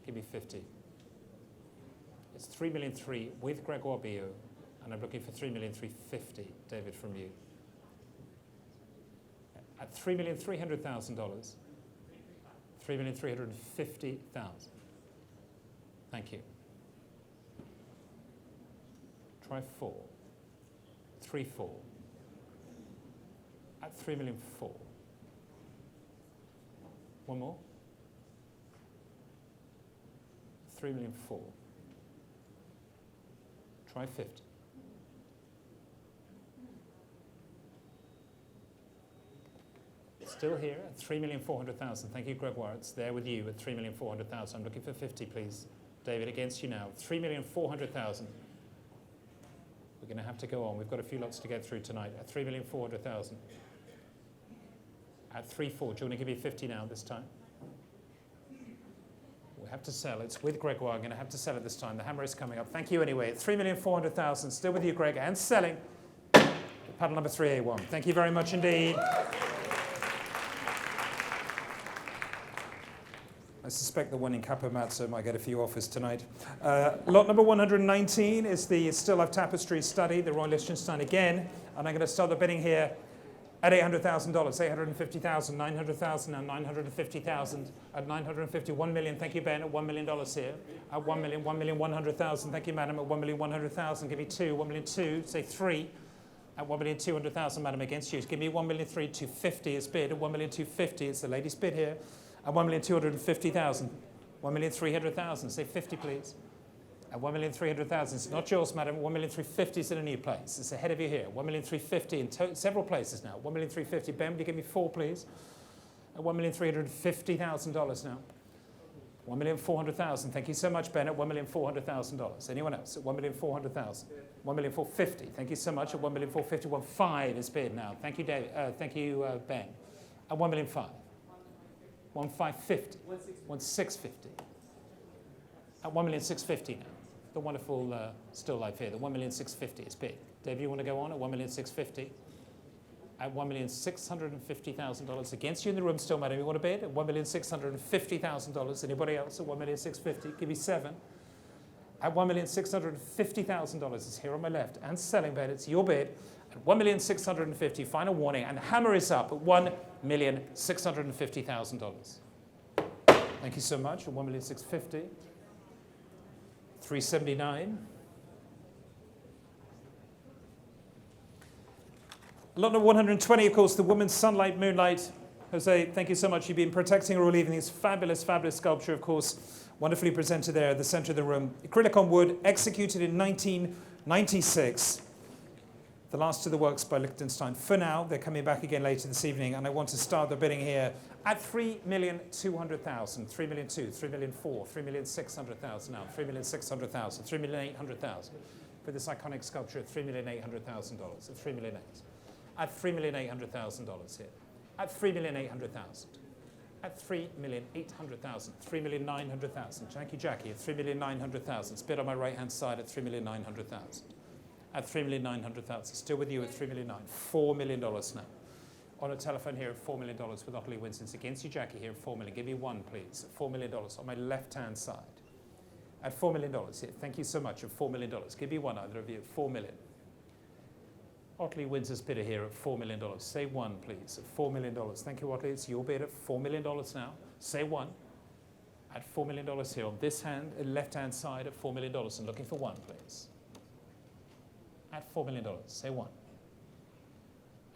Give me 50. It's 3,000,003 with Gregoire Bio, and I'm looking for 3,350,000, David, from you. At $3,300,000, 3,350,000. Thank you. Try 4. 3, 4. At 3,000,004. One more. 3,000,004. Try 50. Still here at 3,400,000. Thank you, Gregoire. It's there with you at 3,400,000. I'm looking for 50, please. David, against you now. 3,400,000. We're going to have to go on. We've got a few lots to get through tonight. At 3,400,000. At 3,400,000. Do you want to give me 50 now this time? We have to sell. It's with Gregoire. I'm going to have to sell it this time. The hammer is coming up. Thank you anyway. At 3,400,000. Still with you, Greg. And selling. Paddle number 3A1. Thank you very much indeed. I suspect the one in Capomatto might get a few offers tonight. Lot number 119 is the Still Life Tapestry study, the Roy Lichtenstein again. And I'm going to start the bidding here at $800,000, 850,000, 900,000, and 950,000. At 950, 1 million. Thank you, Ben. At $1 million here. At 1 million, 1,100,000. Thank you, madam. At 1,100,000. Give me 2. 1,200,000. Say 3. At 1,200,000, madam. Against you. Give me 1,350,000 is bid. At 1,250,000, it's the lady's bid here. At 1,250,000, 1,300,000. Say 50, please. At 1,300,000, it's not yours, madam. 1,350,000 is in a new place. It's ahead of you here. 1,350,000 in several places now. 1,350,000. Ben, will you give me 4, please? At $1,350,000 now. 1,400,000. Thank you so much, Ben. At $1,400,000. Anyone else? At 1,400,000. 1,450,000. Thank you so much. At 1,450,000. 1,500,000 is bid now. Thank you, David. Thank you, Ben. At 1,500,000. 1,550,000. 1,650,000. At 1,650,000 now. The wonderful Still Life here. The 1,650,000 is big. Dave, you want to go on at 1,650,000? At $1,650,000 against you in the room still, madam. You want to bid? At $1,650,000. Anybody else at 1,650,000? Give me 7. At $1,650,000 is here on my left. And selling bid. It's your bid. At 1,650,000, final warning, and the hammer is up at $1,650,000. Thank you so much. At 1,650,000, 379. Lot number 120, of course, the woman's Sunlight, Moonlight. Jose, thank you so much. You've been protecting her all evening. This fabulous, fabulous sculpture, of course, wonderfully presented there at the center of the room. Acrylic on wood, executed in 1996. The last of the works by Lichtenstein. For now, they're coming back again later this evening, and I want to start the bidding here at 3,200,000, 3,200,000, 3,400,000, 3,600,000 now, 3,600,000, 3,800,000 for this iconic sculpture at $3,800,000, at 3,800,000, at $3,800,000 here, at 3,800,000, at 3,800,000, 3,900,000. Jackie, at 3,900,000. It's bid on my right-hand side at 3,900,000. At 3,900,000. Still with you at 3,900,000. $4 million now. On a telephone here at $4 million with Ottilie Winston. It's against you, Jackie, here at $4 million. Give me 1, please. At $4 million on my left-hand side. At $4 million here. Thank you so much. At $4 million. Give me 1, either of you. At $4 million. Ottilie Windsor's bidder here at $4 million. Say 1, please. At $4 million. Thank you, Ottilie. It's your bid at $4 million now. Say 1. At $4 million here on this hand, left-hand side at $4 million. And looking for 1, please. At $4 million. Say 1.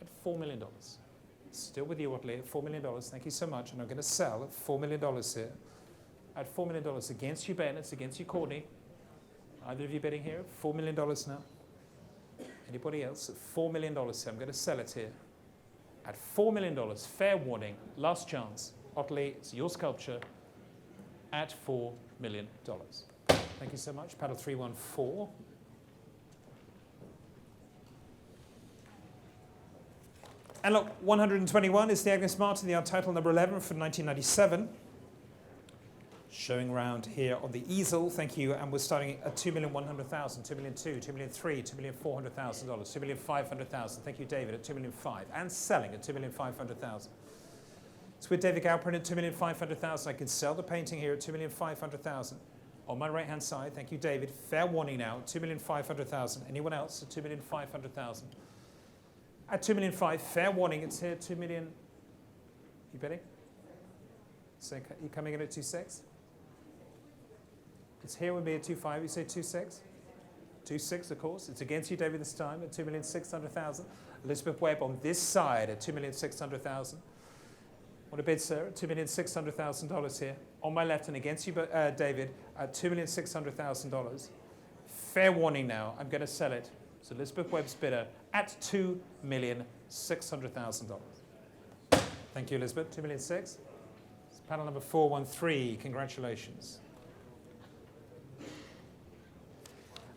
At $4 million. Still with you, Ottilie, at $4 million. Thank you so much. And I'm going to sell at $4 million here. At $4 million. Against you, Ben. It's against you, Courtney. Either of you bidding here? $4 million now. Anybody else? At $4 million here. I'm going to sell it here. At $4 million. Fair warning. Last chance. Ottilie, it's your sculpture. At $4 million. Thank you so much. Paddle 314. And look, 121 is the Agnes Martin, the Untitled number 11 from 1997. Showing around here on the easel, thank you. And we're starting at 2,100,000, 2,200,000, 2,300,000, 2,400,000, 2,500,000. Thank you, David, at 2,500,000. And selling at 2,500,000. It's with David Galperin at 2,500,000. I can sell the painting here at 2,500,000. On my right-hand side, thank you, David. Fair warning now, 2,500,000. Anyone else at 2,500,000? At 2,500,000, fair warning, it's here, 2 million. You bidding? So you coming in at 2.6? It's here with me at 2.5, you say 2.6? 2.6, of course. It's against you, David, this time at 2,600,000. Elizabeth Webb on this side at 2,600,000. What a bid, sir, at $2,600,000 here. On my left and against you, David, at $2,600,000. Fair warning now, I'm going to sell it. So Elizabeth Webb's bidder at $2,600,000. Thank you, Elizabeth. 2,600,000. It's panel number 413. Congratulations.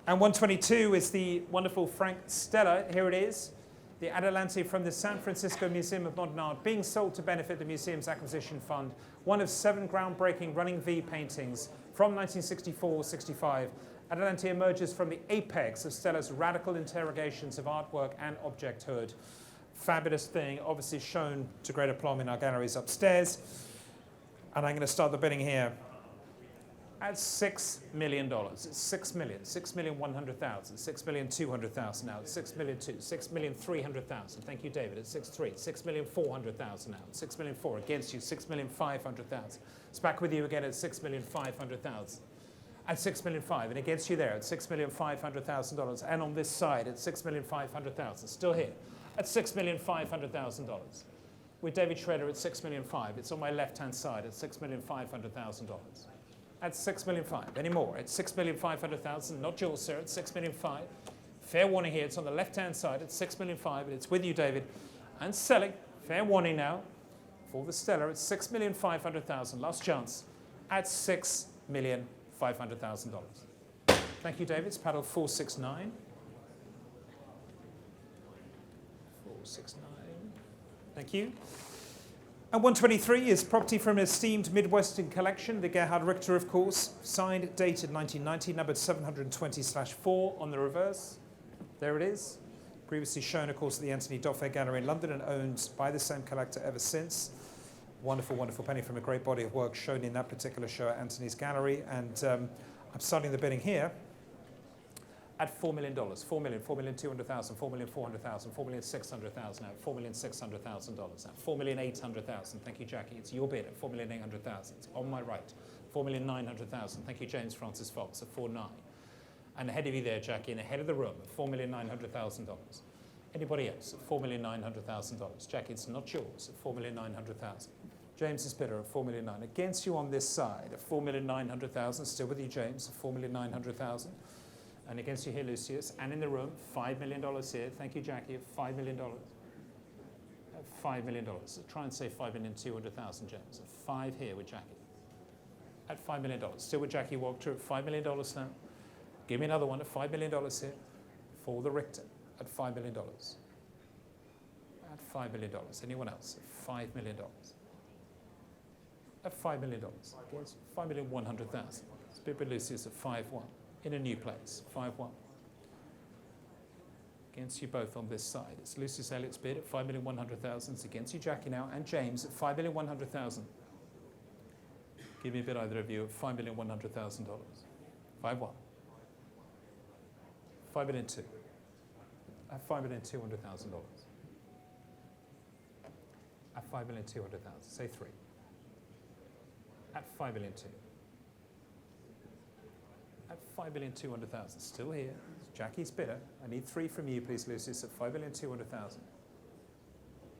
And 122 is the wonderful Frank Stella. Here it is. The Adelante from the San Francisco Museum of Modern Art, being sold to benefit the museum's acquisition fund. One of 7 groundbreaking running V paintings from 1964-65. Adelante emerges from the apex of Stella's radical interrogations of artwork and objecthood. Fabulous thing, obviously shown to great aplomb in our galleries upstairs. And I'm going to start the bidding here at $6 million. It's 6 million, 6,100,000, 6,200,000 now, 6,200,000, 6,300,000. Thank you, David, at 6.3, 6,400,000 now, 6,400,000 against you, 6,500,000. It's back with you again at 6,500,000. At 6,500,000 and against you there at $6,500,000, and on this side at 6,500,000. Still here at $6,500,000. With David Schroeder at 6,500,000. It's on my left-hand side at $6,500,000. At 6,500,000. Any more? At 6,500,000. Not yours, sir. At 6,500,000. Fair warning here. It's on the left-hand side at 6,500,000. It's with you, David. And selling. Fair warning now for the Stella at 6,500,000. Last chance at $6,500,000. Thank you, David. It's paddle 469. 469. Thank you. And 123 is property from an esteemed Midwestern collection, the Gerhard Richter, of course, signed, dated 1990, numbered 720/4 on the reverse. There it is. Previously shown, of course, at the Anthony Doffe Gallery in London and owned by the same collector ever since. Wonderful, wonderful penny from a great body of work shown in that particular show at Anthony's Gallery. And I'm starting the bidding here at $4 million, 4,200,000, 4,400,000, 4,600,000 now, $4,600,000 now, 4,800,000. Thank you, Jackie. It's your bid at 4,800,000. It's on my right, 4,900,000. Thank you, James Francis Fox at 4.9. And ahead of you there, Jackie, and ahead of the room at $4,900,000. Anybody else at $4,900,000? Jackie, it's not yours at $4,900,000. James's bidder at 4,900,000. Against you on this side at 4,900,000. Still with you, James, at 4,900,000. And against you here, Lucius, and in the room, $5 million here. Thank you, Jackie, at $5 million. At $5 million. Try and say 5,200,000, James. At 5 here with Jackie. At $5 million. Still with Jackie Walker at $5 million now. Give me another one at $5 million here for the Richter at $5 million. At $5 million. Anyone else? At $5 million. At $5 million. Against 5,100,000. Spitbit Lucius at 5.1. In a new place, 5.1. Against you both on this side. It's Lucius Elliott's bid at 5,100,000. It's against you, Jackie, now, and James at 5,100,000. Give me a bid, either of you, at $5,100,000. 5.1. 5,200,000. At $5,200,000. At $5,200,000. Say 3. At $5,200,000. At $5,200,000. Still here. Jackie's bidder. I need 3 from you, please, Lucius, at $5,200,000.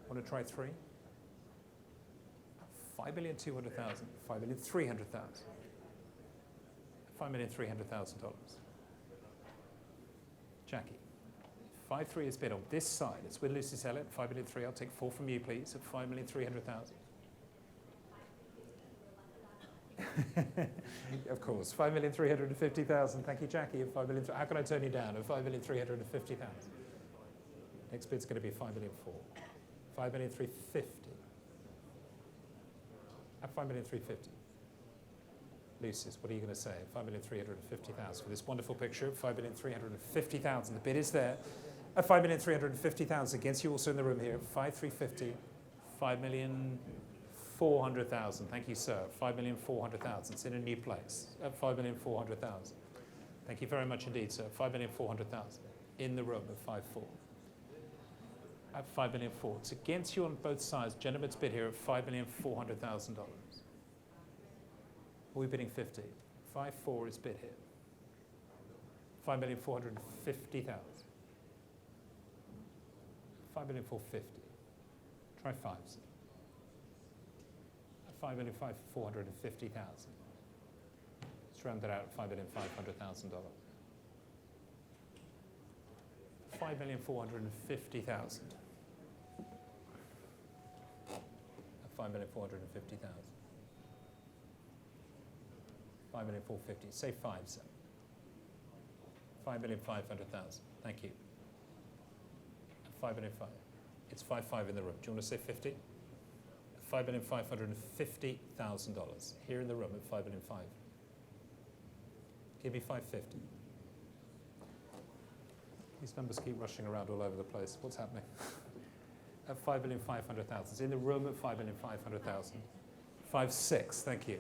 Want to try 3? $5,200,000. $5,300,000. $5,300,000. Jackie. 5.3 is bid on this side. It's with Lucius Elliott. 5,300,000. I'll take 4 from you, please, at $5,300,000. Of course, 5,350,000. Thank you, Jackie. At 5 million. How can I turn you down? At 5,350,000. Next bid's going to be 5,400,000. 5,350,000. At 5,350,000. Lucius, what are you going to say? 5,350,000 for this wonderful picture. 5,350,000. The bid is there. At 5,350,000 against you, also in the room here. 5,350,000. 400,000. Thank you, sir. 5,400,000. It's in a new place. At 5,400,000. Thank you very much indeed, sir. 5,400,000. In the room at 5.4. At 5,400,000. It's against you on both sides. Gentlemen's bid here at $5,400,000. Are we bidding 50? 5.4 is bid here. 5,450,000. 5,450,000. Try 5. 5,450,000. Let's round that out at $5,500,000. 5,450,000. At 5,450,000. 5,450,000. Say 5, sir. 5,500,000. Thank you. 5,500,000. It's 5.5 in the room. Do you want to say 50? $5,550,000 here in the room at 5,500,000. Give me 550. These numbers keep rushing around all over the place. What's happening? At 5,500,000. It's in the room at 5,500,000. 5.6. Thank you.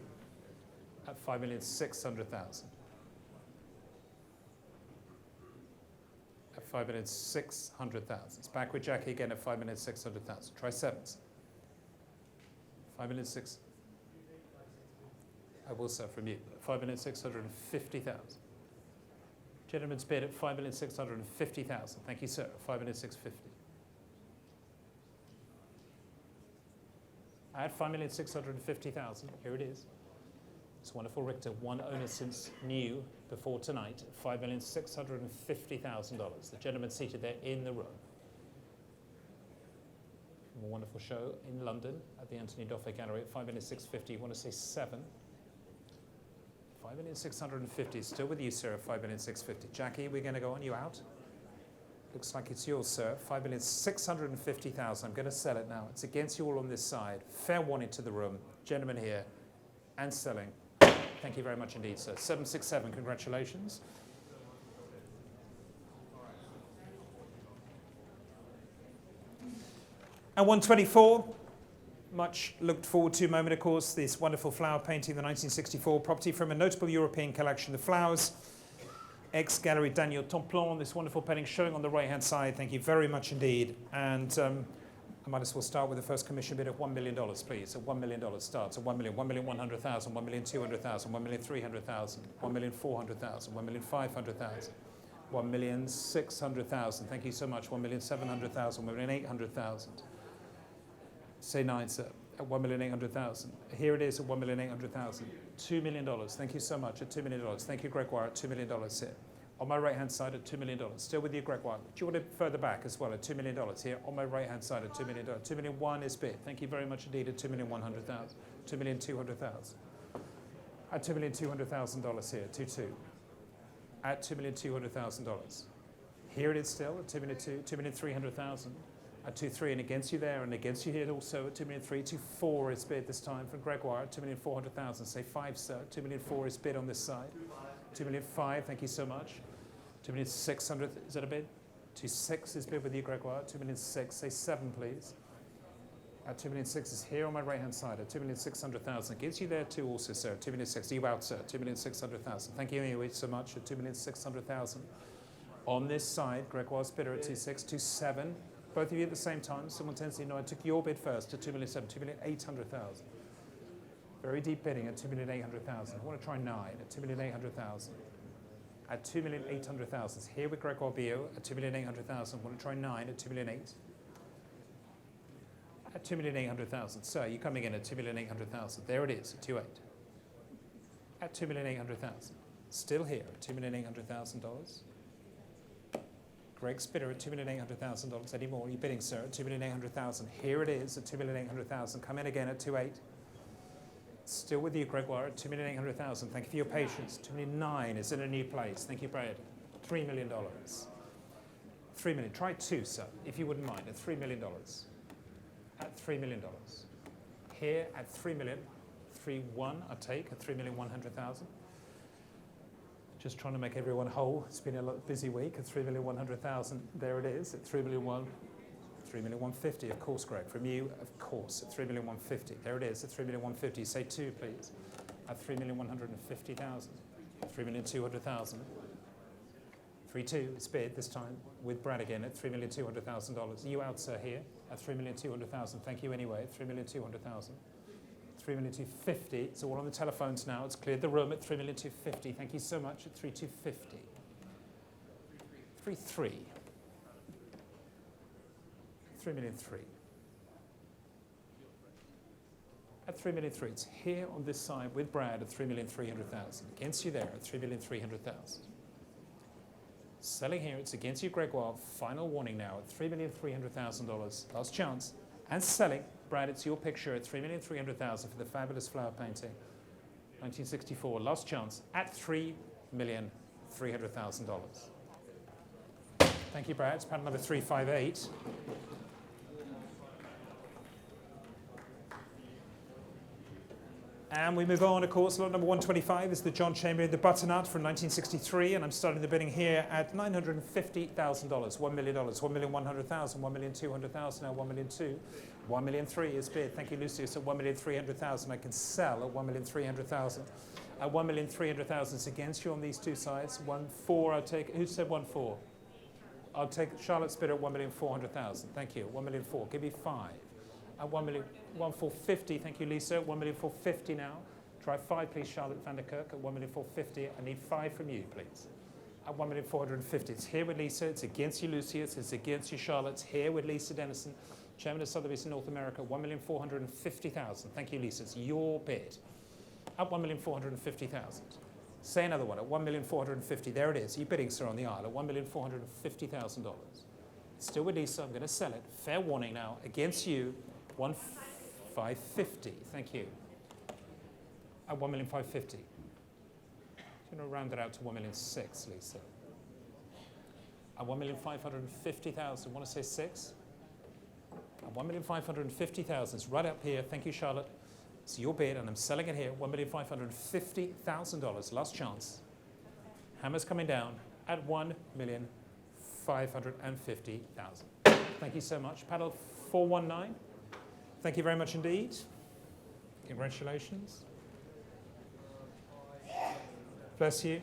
At 5,600,000. At 5,600,000. It's back with Jackie again at 5,600,000. Try 7s. 5,600,000. I will, sir, from you. 5,650,000. Gentleman's bid at 5,650,000. Thank you, sir. 5,650,000. At 5,650,000. Here it is. It's wonderful Richter. One owner since new before tonight. $5,650,000. The gentleman seated there in the room. A wonderful show in London at the Anthony Doffe Gallery at 5,650,000. You want to say 7? 5,650,000. Still with you, sir, at 5,650,000. Jackie, we're going to go on. You out? Looks like it's yours, sir. 5,650,000. I'm going to sell it now. It's against you all on this side. Fair warning to the room. Gentleman here. And selling. Thank you very much indeed, sir. 767. Congratulations. And 124. Much looked forward to moment, of course, this wonderful flower painting, the 1964 property from a notable European collection of flowers. Ex-gallery Danielle Templon, this wonderful painting showing on the right-hand side. Thank you very much indeed. And I might as well start with the first commission bid of $1 million, please. At $1 million starts at 1 million, 1,100,000, 1,200,000, 1,300,000, 1,400,000, 1,500,000, 1,600,000. Thank you so much. 1,700,000, 1,800,000. Say 9, sir. At 1,800,000. Here it is at 1,800,000. $2 million. Thank you so much. At $2 million. Thank you, Gregoire. At $2 million here. On my right-hand side at $2 million. Still with you, Gregoire. Do you want it further back as well at $2 million here? On my right-hand side at $2 million. 2,000,001 is bid. Thank you very much indeed at 2,100,000. 2,200,000. At $2,200,000 here. 2.2. At $2,200,000. Here it is still at 2,200,000. 2,300,000. At 2.3 and against you there and against you here also at 2,300,000. 2.4 is bid this time from Gregoire at 2,400,000. Say 5, sir. 2,400,000 is bid on this side. 2,500,000. Thank you so much. 2,600,000. Is that a bid? 2.6 is bid with you, Gregoire. 2,600,000. Say 7, please. At 2,600,000 is here on my right hand side at 2,600,000. Against you there too also, sir. 2,600,000. You out, sir. 2,600,000. Thank you anyway so much at 2,600,000. On this side, Gregoire's bidder at 2.6. 2.7. Both of you at the same time, simultaneously. No, I took your bid first at 2,700,000, 2,800,000. Very deep bidding at 2,800,000. I want to try 9 at 2,800,000. At 2,800,000. Here with Gregoire Bio at 2,800,000. I want to try 9 at 2,800,000. At 2,800,000. Sir, you're coming in at 2,800,000. There it is at 2.8. At 2,800,000. Still here at $2,800,000. Greg's bidder at $2,800,000. Any more? Are you bidding, sir, at $2,800,000? Here it is at $2,800,000. Come in again at 2.8. Still with you, Gregoire, at $2,800,000. Thank you for your patience. 2,900,000 is in a new place. Thank you, Brad. $3 million. $3 million. Try 2, sir, if you wouldn't mind, at $3 million. At $3 million. Here at 3 million. 3.1 I take at 3,100,000. Just trying to make everyone whole. It's been a busy week at 3,100,000. There it is at 3,100,000. 3,150,000, of course, Greg. From you, of course, at 3,150,000. There it is, at 3,150,000. Say 2, please. At 3,150,000. 3,200,000. 3-2, it's bid this time with Brad again at $3,200,000. You out, sir, here at 3,200,000. Thank you anyway at 3,200,000. 3,250,000. It's all on the telephones now. It's cleared the room at 3,250,000. Thank you so much at 3,250,000. 3,3. 3,000,003. At 3,000,003. It's here on this side with Brad at 3,300,000. Against you there at 3,300,000. Selling here, it's against you, Gregoire. Final warning now at $3,300,000. Last chance. And selling, Brad, it's your picture at $3,300,000 for the fabulous flower painting. 1964, last chance at $3,300,000. Thank you, Brad. It's pattern number 358. And we move on, of course. Lot number 125 is the John Chamberlain, the butternut from 1963, and I'm starting the bidding here at $950,000, $1 million, $1,100,000, $1,200,000, now $1,200,000, $1,003,000 is bid. Thank you, Lucius, at $1,300,000. I can sell at $1,300,000. At $1,300,000, it's against you on these two sides. 1,400,000, I'll take. Who said 1,400,000? I'll take Charlotte's bid at $1,400,000. Thank you. 1,400,000. Give me 5. At 1,450,000, thank you, Lisa. 1,450,000 now. Try 5, please, Charlotte van der Kirk. At 1,450,000, I need 5 from you, please. At 1,450,000, it's here with Lisa. It's against you, Lucius. It's against you, Charlotte. It's here with Lisa Dennison, Chairman of Sotheby's in North America. 1,450,000. Thank you, Lisa. It's your bid. At 1,450,000. Say another one. At 1,450,000. There it is. You're bidding, sir, on the aisle. At $1,450,000. Still with Lisa. I'm going to sell it. Fair warning now. Against you. 1,550,000. Thank you. At 1,550,000. I'm going to round it out to 1,600,000, Lisa. At 1,550,000. Want to say 6? At 1,550,000. It's right up here. Thank you, Charlotte. It's your bid, and I'm selling it here. $1,550,000. Last chance. Hammer's coming down at 1,550,000. Thank you so much. Paddle 419. Thank you very much indeed. Congratulations. Bless you.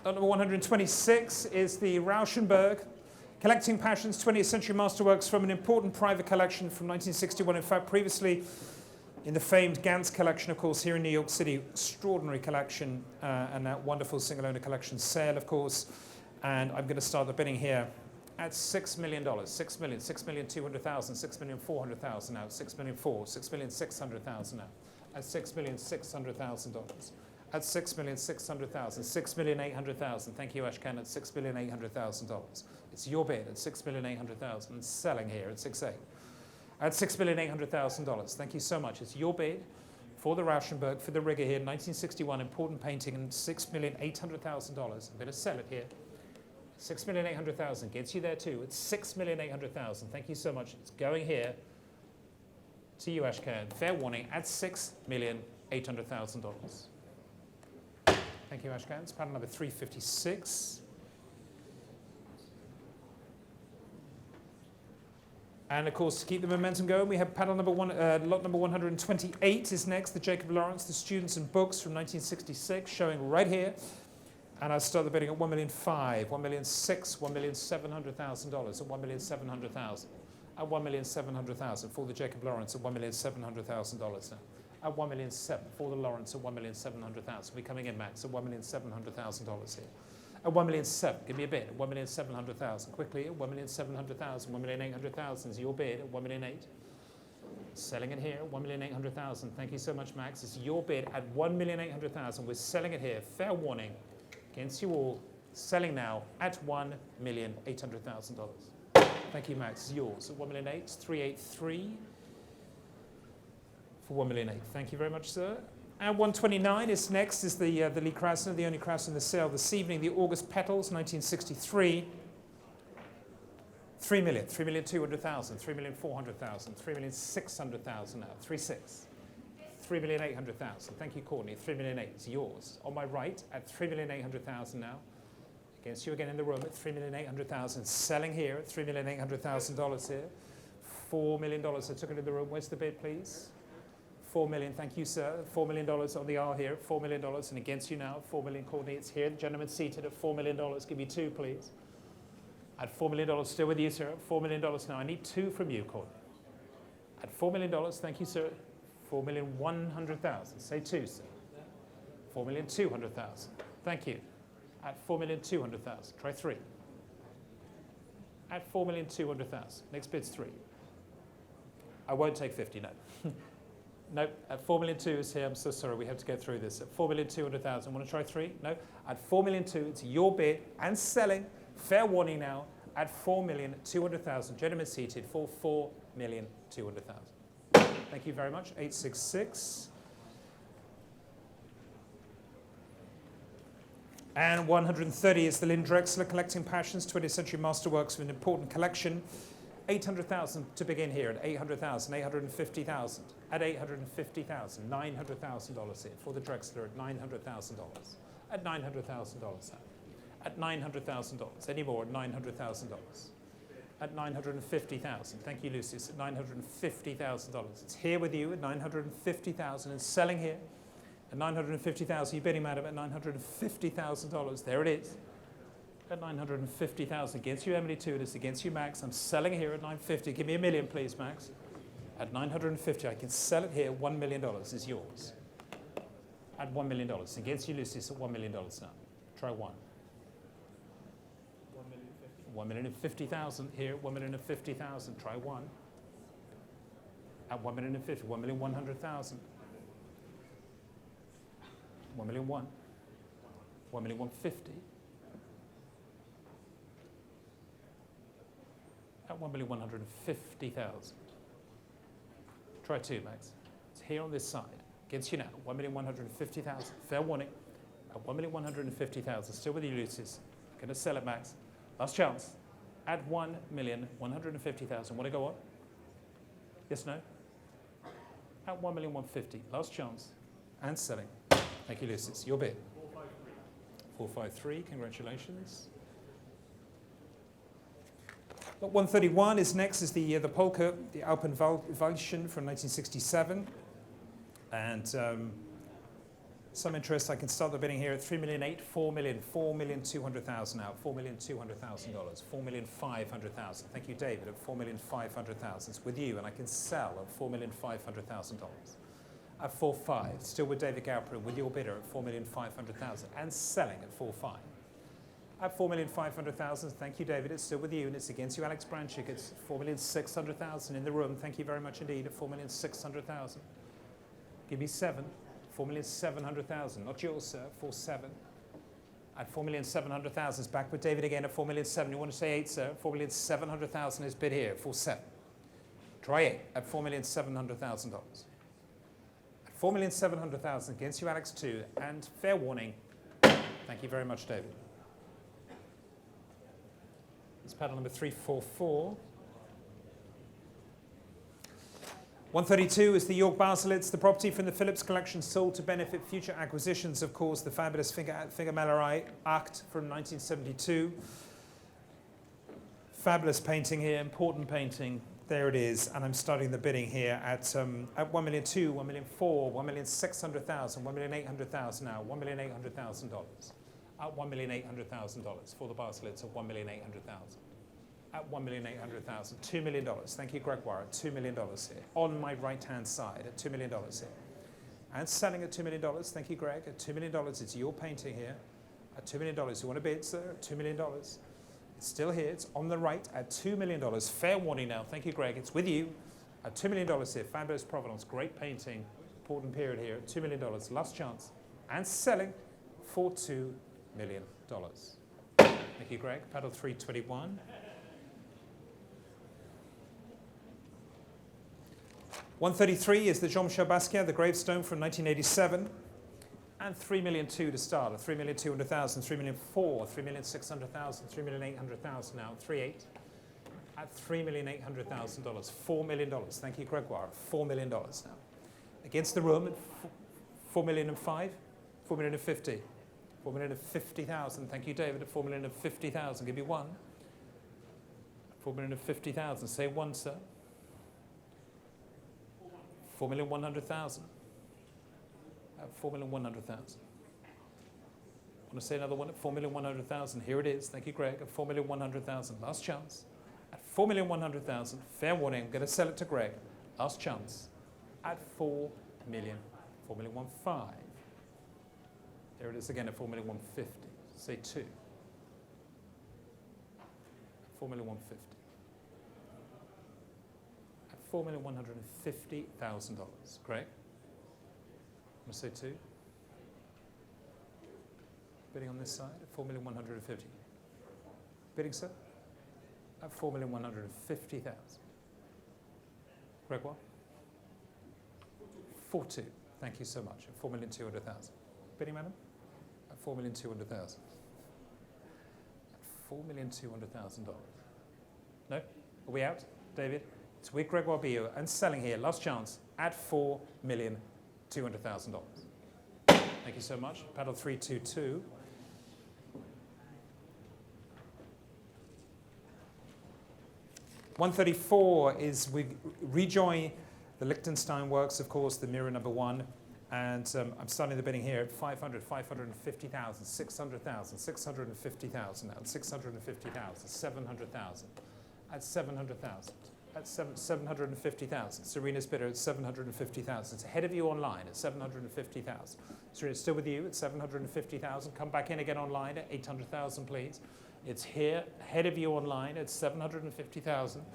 Lot number 126 is the Rauschenberg Collecting Passions 20th Century Masterworks from an important private collection from 1961. In fact, previously in the famed Gantz collection, of course, here in New York City. Extraordinary collection and that wonderful single-owner collection sale, of course. And I'm going to start the bidding here at $6 million, $6,200,000, $6,400,000 now, $6,400,000, $6,600,000 now, at $6,600,000. At $6,600,000, $6,800,000. Thank you, Ashkan, at $6,800,000. It's your bid at $6,800,000 and selling here at 6.8. At $6,800,000. Thank you so much. It's your bid for the Rauschenberg, for the rigger here, 1961, important painting, and $6,800,000. I'm going to sell it here. $6,800,000 gets you there too. It's $6,800,000. Thank you so much. It's going here to you, Ashkan. Fair warning at $6,800,000. Thank you, Ashkan. It's pattern number 356. And of course, to keep the momentum going, we have paddle number lot number 128 is next. The Jacob Lawrence, the Students and Books from 1966, showing right here. And I'll start the bidding at $1,500,000, $1,600,000, $1,700,000 at $1,700,000. At $1,700,000 for the Jacob Lawrence at $1,700,000 now. At $1,700,000 for the Lawrence at $1,700,000. We're coming in, Max, at $1,700,000 here. At $1,700,000, give me a bid. At $1,700,000 quickly. At $1,700,000, $1,800,000 is your bid at $1,800,000. Selling it here at $1,800,000. Thank you so much, Max. It's your bid at $1,800,000. We're selling it here. Fair warning against you all. Selling now at $1,800,000. Thank you, Max. It's yours at $1,800,000. 383 for $1,800,000. Thank you very much, sir. And 129 is next, is the Lee Krasner, the only Krasner in the sale this evening, the August Petals, 1963. 3,000,000, 3,200,000, 3,400,000, 3,600,000 now, 3,600,000, 3,800,000. Thank you, Courtney. 3,800,000 is yours. On my right at 3,800,000 now. Against you again in the room at 3,800,000. Selling here at $3,800,000 here. $4 million. I took it in the room. Where's the bid, please? $4 million. Thank you, sir. $4 million on the R here. $4 million. And against you now, $4 million. Courtney, it's here. The gentleman seated at $4 million. Give me two, please. At $4 million. Still with you, sir. At $4 million now. I need two from you, Courtney. At $4 million. Thank you, sir. $4,100,000. Say two, sir. $4,200,000. Thank you. At $4,200,000. Try three. At $4,200,000. Next bid's three. I won't take 50, no. No, at 4,200,000 is here. I'm so sorry, we have to go through this. At 4,200,000, want to try three? No. At 4,200,000, it's your bid and selling. Fair warning now. At 4,200,000, gentlemen seated for 4,200,000. Thank you very much. 866. And 130 is the Lynn Drexler Collecting Passions, 20th Century Masterworks of an important collection. 800,000 to begin here at 800,000, 850,000, at 850,000, $900,000 here for the Drexler at $900,000, at $900,000 at $900,000, any more at $900,000, at $950,000. Thank you, Lucius, at $950,000. It's here with you at $950,000 and selling here at $950,000. You're bidding, madam, at $950,000. There it is. At $950,000 against you, Emily, too. It's against you, Max. I'm selling here at $950. Give me $1 million, please, Max. At $950, I can sell it here. $1 million is yours. At $1 million. Against you, Lucius, at $1 million now. Try one. $1,050,000 here. $1,050,000. Try one. At $1,050,000. $1,100,000. $1,001,000. $1,150,000. At $1,150,000. Try two, Max. It's here on this side. Against you now. $1,150,000. Fair warning. At $1,150,000. Still with you, Lucius. Going to sell it, Max. Last chance. At $1,150,000. Want to go on? Yes, no? At $1,150,000. Last chance. And selling. Thank you, Lucius. Your bid. 453. Congratulations. 131 is next, is the polka, the Alpine Weilchen from 1967. And some interest, I can start the bidding here at 3,008,000, 4,200,000 now, $4,200,000, 4,500,000. Thank you, David, at 4,500,000. It's with you, and I can sell at $4,500,000. At 4.5, still with David Galper, with your bidder at 4,500,000, and selling at 4.5. At 4,500,000, thank you, David. It's still with you, and it's against you, Alex Branchik. It's 4,600,000 in the room. Thank you very much indeed. At 4,600,000. Give me seven. 4,700,000. Not yours, sir. 4.7. At 4,700,000 is back with David again at 4,700,000. You want to say 8, sir? 4,700,000 is bid here. 4.7. Try 8 at $4,700,000. At 4,700,000 against you, Alex, too. And fair warning. Thank you very much, David. It's paddle number 344. 132 is the York Basilids, the property from the Phillips collection sold to benefit future acquisitions, of course, the fabulous Finger Mallory Act from 1972. Fabulous painting here, important painting. There it is, and I'm starting the bidding here at $1,200,000, $1,400,000, $1,600,000, $1,800,000 now, $1,800,000. At $1,800,000 for the Basilids at $1,800,000. At $1,800,000, $2 million. Thank you, Gregoire, at $2 million here. On my right-hand side at $2 million here. And selling at $2 million. Thank you, Greg. At $2 million, it's your painting here. At $2 million, you want to bid, sir? At $2 million. It's still here. It's on the right at $2 million. Fair warning now. Thank you, Greg. It's with you at $2 million here. Fabulous Provenance. Great painting. Important period here at $2 million. Last chance. And selling for $2 million. Thank you, Greg. Paddle 321. 133 is the Jean-Michel Basquiat, the gravestone from 1987. And 3,200,000 to start. 3,200,000, 3,400,000, 3,600,000, 3,800,000 now. 3.8 at $3,800,000. $4 million. Thank you, Gregoire. $4 million now. Against the room at $4,005,000, $4,050,000. $4,050,000. Thank you, David. At $4,050,000. Give you one. $4,050,000. Say one, sir. 4,100,000. At 4,100,000. Want to say another one at 4,100,000. Here it is. Thank you, Greg. At 4,100,000. Last chance. At 4,100,000. Fair warning. I'm going to sell it to Greg. Last chance. At 4 million. 4,150,000. There it is again at 4,150,000. Say 2. 4,150,000. At $4,150,000. Greg? I'm going to say 2. Bidding on this side at 4,150,000. Bidding, sir? At 4,150,000. Greg, what? 4,2. Thank you so much. At 4,200,000. Bidding, madam? At 4,200,000. At $4,200,000. No? Are we out, David? It's with Gregoire Bio and selling here. Last chance at $4,200,000. Thank you so much. Paddle 322. $134 is we rejoin the Lichtenstein works, of course, the mirror number 1. And I'm starting the bidding here at 500, 550,000, 600,000, 650,000 now, 650,000, 700,000, at 700,000, at 750,000. Serena's bidder at 750,000. It's ahead of you online at 750,000. Serena's still with you at 750,000. Come back in again online at 800,000, please. It's here ahead of you online at 750,000.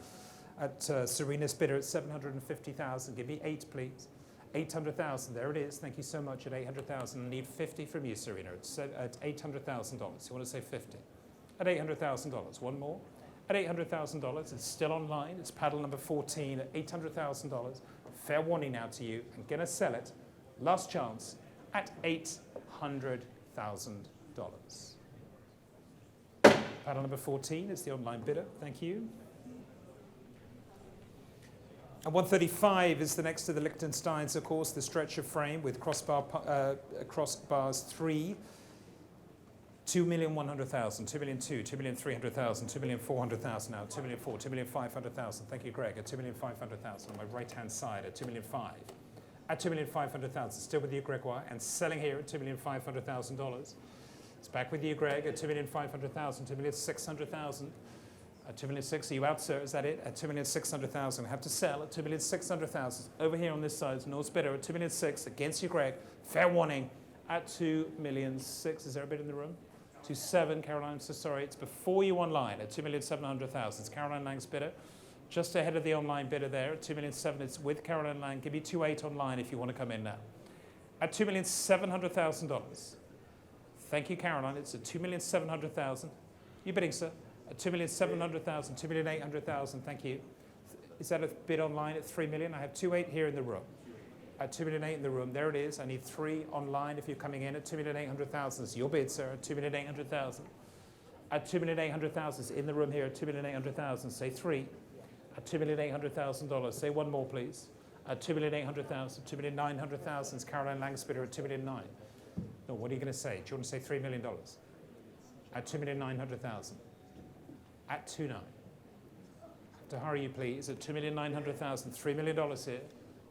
At Serena's bidder at 750,000. Give me 8, please. 800,000, there it is. Thank you so much at 800,000. I need 50 from you, Serena, at $800,000. You want to say 50? At $800,000. One more. At $800,000. It's still online. It's paddle number 14 at $800,000. Fair warning now to you. I'm going to sell it. Last chance at $800,000. Paddle number 14 is the online bidder. Thank you. And 135 is the next to the Lichtensteins, of course, the stretcher frame with crossbars 3, 2,100,000, 2,200,000, 2,300,000, 2,400,000 now, 2,400,000, 2,500,000. Thank you, Greg. At 2,500,000 on my right-hand side at 2,500,000. At 2,500,000, still with you, Gregoire, and selling here at $2,500,000. It's back with you, Greg, at 2,500,000, 2,600,000. At 2,600,000, are you out, sir? Is that it? At 2,600,000, we have to sell at 2,600,000. Over here on this side is North's bidder at 2,600,000 against you, Greg. Fair warning at 2,600,000. Is there a bid in the room? 2,700,000, Caroline. I'm so sorry. It's before you online at 2,700,000. It's Caroline Lang's bidder, just ahead of the online bidder there at 2,700,000. It's with Caroline Lang. Give me 2,800 online if you want to come in now. At $2,700,000. Thank you, Caroline. It's at 2,700,000. You bidding, sir? At 2,700,000, 2,800,000, thank you. Is that a bid online at 3 million? I have 2,800,000 here in the room. At 2,800,000 in the room, there it is. I need 3 online if you're coming in at 2,800,000. It's your bid, sir, at 2,800,000. At 2,800,000, it's in the room here at 2,800,000. Say 3. At $2,800,000. Say one more, please. At 2,800,000, 2,900,000. It's Caroline Lang's bidder at 2,900,000. No, what are you going to say? Do you want to say $3 million? At 2,900,000. At 2,900,000. To hurry you, please. At 2,900,000, $3 million here.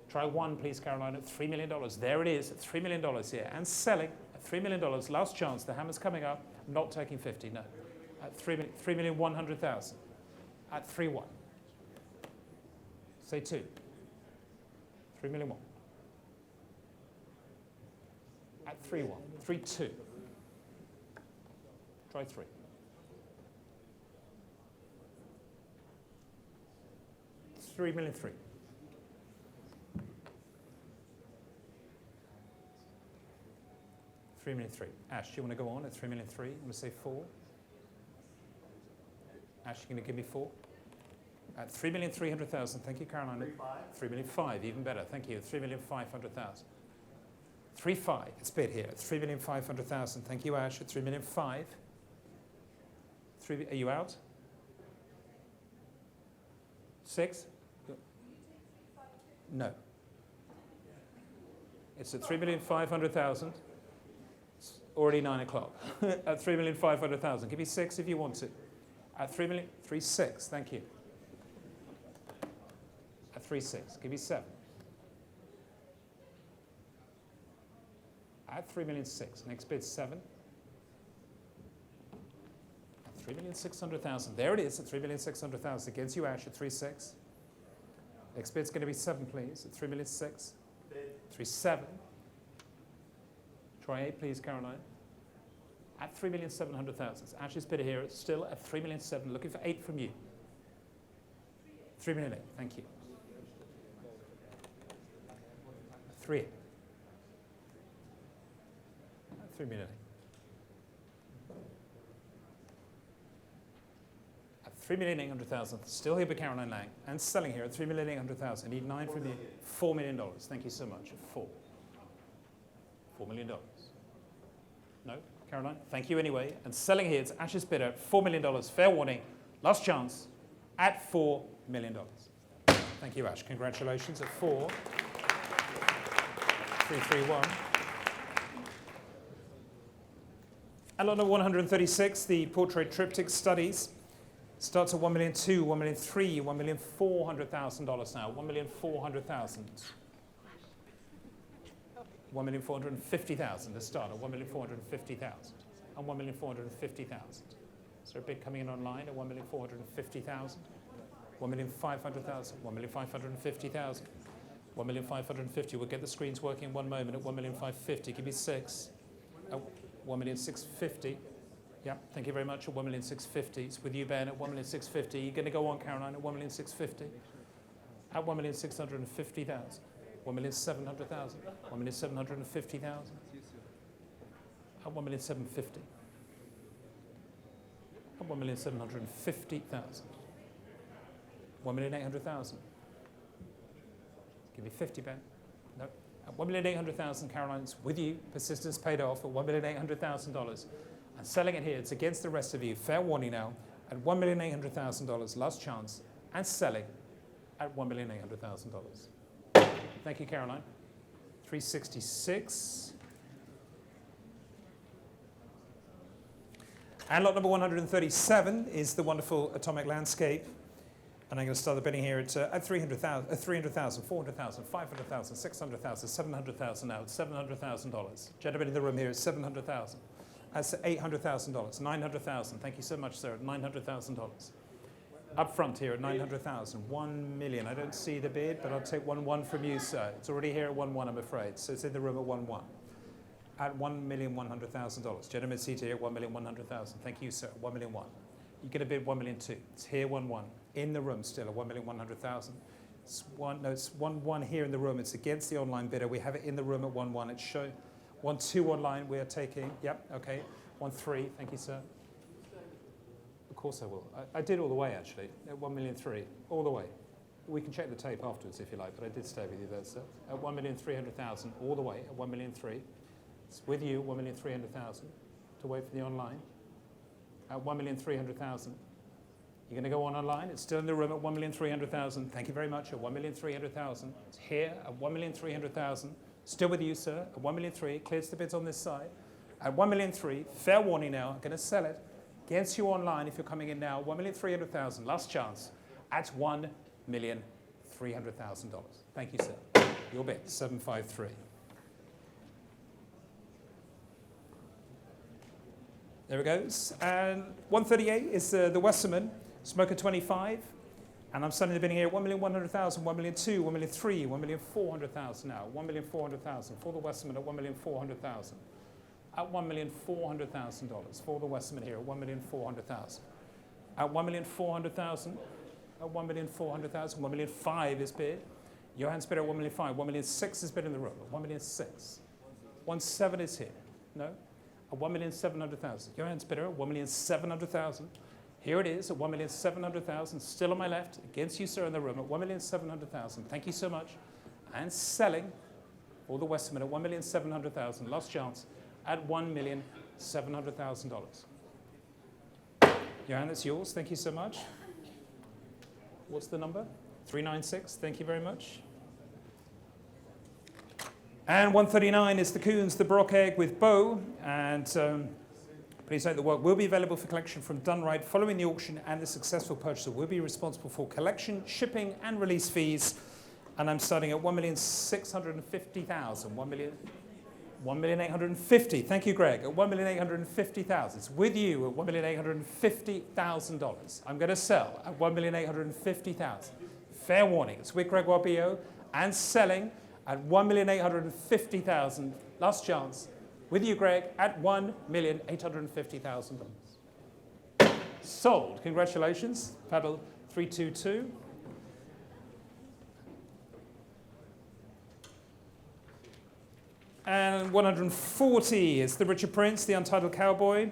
Try 1, please, Caroline, at $3 million. There it is, at $3 million here. And selling at $3 million. Last chance. The hammer's coming up. I'm not taking 50, no. At 3,100,000. At 3,100,000. Say 2. 3,100,000. At 3,100,000. 3,200,000. Try 3. $3,300,000. $3,300,000. Ash, you want to go on at $3,300,000? I'm going to say 4. Ash, you're going to give me 4? At $3,300,000. Thank you, Caroline. 3,500,000. Even better. Thank you. 3,500,000. 3,500,000. It's bid here. 3,500,000. Thank you, Ash. At 3,500,000. Are you out? 6? No. It's at 3,500,000. It's already 9 o'clock. At 3,500,000. Give me 6 if you want to. At 3,600,000. Thank you. At 3,600,000. Give me 7. at 3,600,000. Next bid 7. 3,600,000. There it is at 3,600,000. Against you, Ash, at 3,600,000. Next bid's going to be 7, please, at 3,600,000. 3,700,000. Try 8, please, Caroline. At 3,700,000. Ash's bid here, it's still at 3,700,000. Looking for 8 from you. 3,800,000. Thank you. 3. At 3,800,000. At 3,800,000. Still here by Caroline Lang. And selling here at 3,800,000. Need 9 from you. $4 million. Thank you so much. 4. $4 million. No, Caroline? Thank you anyway. And selling here, it's Ash's bidder at $4 million. Fair warning. Last chance at $4 million. Thank you, Ash. Congratulations at 4. 331. And lot number 136, the portrait triptych studies. Starts at 1,200,000, 1,300,000, $1,400,000 now. 1,400,000. 1,450,000 to start at 1,450,000 and 1,450,000. Is there a bid coming in online at 1,450,000? 1,500,000, 1,550,000, 1,550,000. We'll get the screens working in one moment at 1,550,000. Give me 6 at 1,650,000. Yeah, thank you very much at 1,650,000. It's with you, Ben, at 1,650,000. You're going to go on, Caroline, at 1,650,000. At 1,650,000. 1,700,000. 1,750,000. At 1,750,000. At 1,750,000. 1,800,000. Give me 50, Ben. No. At 1,800,000, Caroline's with you. Persistence paid off at $1,800,000. And selling it here, it's against the rest of you. Fair warning now at $1,800,000. Last chance. And selling at $1,800,000. Thank you, Caroline. 366. And lot number 137 is the wonderful atomic landscape. And I'm going to start the bidding here at 300,000, 400,000, 500,000, 600,000, 700,000 now. $700,000. Gentlemen in the room here is 700,000. That's $800,000. 900,000. Thank you so much, sir. $900,000. Up front here at 900,000. 1 million. I don't see the bid, but I'll take 1-1 from you, sir. It's already here at 1-1, I'm afraid. So it's in the room at 1-1. At $1,100,000. Gentlemen seated here at 1,100,000. Thank you, sir. 1,100,000. You get a bid 1,200,000. It's here 1-1. In the room still at 1,100,000. It's 1-1 here in the room. It's against the online bidder. We have it in the room at 1-1. It's show 1-2 online. We are taking. Yep. Okay. 1-3. Thank you, sir. Of course I will. I did all the way, actually, at 1,300,000, all the way. We can check the tape afterwards if you like, but I did stay with you there, sir. At 1,300,000, all the way, at 1,300,000. It's with you, 1,300,000, to wait for the online. At 1,300,000. You're going to go on online. It's still in the room at 1,300,000. Thank you very much, at 1,300,000. It's here at 1,300,000. Still with you, sir, at 1,300,000. Clears the bids on this side. At 1,300,000, fair warning now, I'm going to sell it. Against you online if you're coming in now, 1,300,000, last chance, at $1,300,000. Thank you, sir. Your bid, 753. There it goes. And 138 is the Westerman, Smoker 25. And I'm selling the bidding here at 1,100,000, 1,200,000, 1,300,000, 1,400,000 now. 1,400,000 for the Westerman at 1,400,000. At $1,400,000 for the Westerman here at 1,400,000. At 1,400,000. At 1,400,000. 1,500,000 is bid. Johan's bid at 1,500,000. 1,600,000 is bid in the room. 1,600,000. 1,700,000 is here. No. At 1,700,000. Johan's bidder at 1,700,000. Here it is at 1,700,000. Still on my left. Against you, sir, in the room at 1,700,000. Thank you so much. And selling for the Westerman at 1,700,000. Last chance. At $1,700,000. Johan, that's yours. Thank you so much. What's the number? 396. Thank you very much. And 139 is the Coons, the Baroque egg with bow. And please note the work will be available for collection from Dunright following the auction, and the successful purchaser will be responsible for collection, shipping, and release fees. And I'm starting at 1,650,000. 1,150,000. 1,850,000. Thank you, Greg. At 1,850,000. It's with you at $1,850,000. I'm going to sell at 1,850,000. Fair warning. It's with Gregoire Billot and selling at 1,850,000. Last chance. With you, Greg, at $1,850,000. Sold. Congratulations. Paddle 322. And 140 is the Richard Prince, the Untitled Cowboy.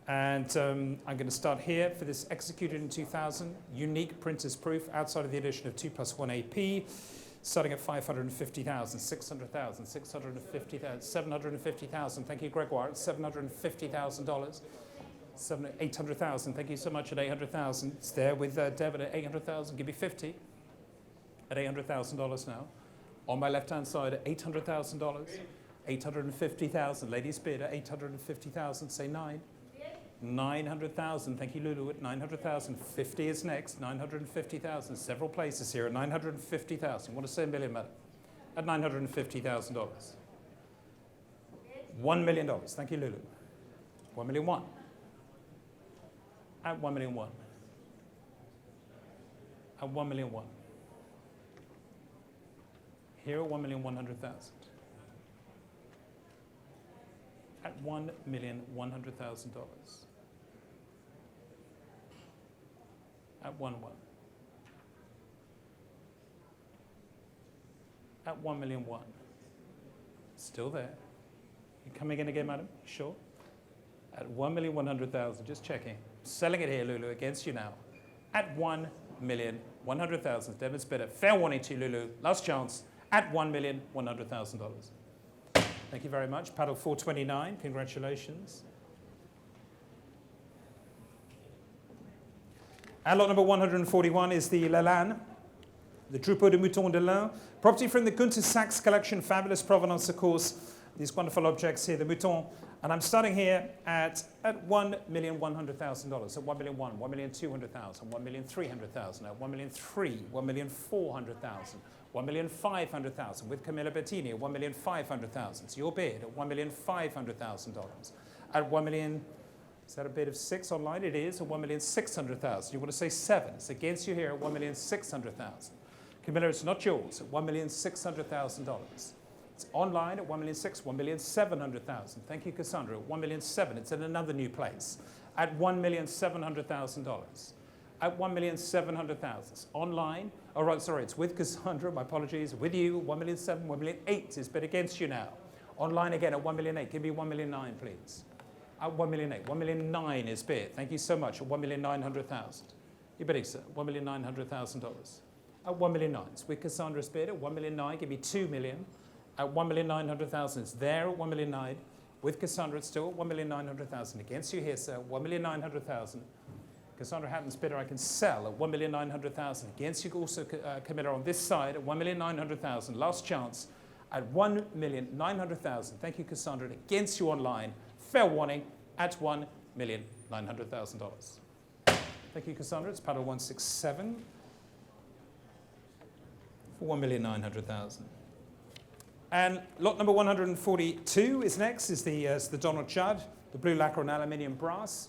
And I'm going to start here for this executed in 2000. Unique printer's proof outside of the edition of 2+1 AP. Starting at 550,000, 600,000, 650,000, 750,000. Thank you, Gregoire. $750,000. 800,000. Thank you so much at 800,000. It's there with Devon at 800,000. Give me 50 at $800,000 now. On my left-hand side at $800,000. 850,000. Ladies bid at 850,000. Say 9. 900,000. Thank you, Lulu, at 900,000. 50 is next. 950,000. Several places here at 950,000. Want to say a million, madam? At $950,000. $1 million. Thank you, Lulu. 1,000,001. At 1,000,001. At 1,000,001. Here at 1,100,000. At $1,100,000. At 1,1. At 1,000,001. Still there. You coming in again, madam? Sure. At 1,100,000. Just checking. Selling it here, Lulu, against you now. At 1,100,000. Devon's bidder. Fair warning to you, Lulu. Last chance. At $1,100,000. Thank you very much. Paddle 429. Congratulations. And lot number 141 is the Lelan, the Troupeau de Moutons de l'Ain. Property from the Gunter Sachs collection. Fabulous provenance, of course. These wonderful objects here, the Mouton. And I'm starting here at $1,100,000. At 1,000,001, 1,200,000, 1,300,000, at 1,003,000, 1,400,000. 1,500,000 with Camilla Bettini at 1,500,000. It's your bid at $1,500,000. At 1 million, is that a bid of 6 online? It is at 1,600,000. You want to say 7? It's against you here at 1,600,000. Camilla, it's not yours at $1,600,000. It's online at 1,600,000, 1,700,000. Thank you, Cassandra. At 1,700,000. It's in another new place. At $1,700,000. At 1,700,000. It's online. Oh, right, sorry, it's with Cassandra. My apologies. With you, 1,700,000, 1,800,000 is bid against you now. Online again at 1,800,000. Give me 1,900,000, please. At 1,800,000. 1,900,000 is bid. Thank you so much. At 1,900,000. You're bidding, sir. $1,900,000. At 1,900,000. It's with Cassandra's bid at 1,900,000. Give me 2 million. At 1,900,000. It's there at 1,900,000. With Cassandra, it's still at 1,900,000. Against you here, sir. 1,900,000. Cassandra Hatton's bidder I can sell at 1,900,000. Against you also, Camilla, on this side at 1,900,000. Last chance at 1,900,000. Thank you, Cassandra. Against you online. Fair warning at $1,900,000. Thank you, Cassandra. It's paddle 167 for 1,900,000. And lot number 142 is next. Is the Donald Judd, the blue lacquer and aluminium brass.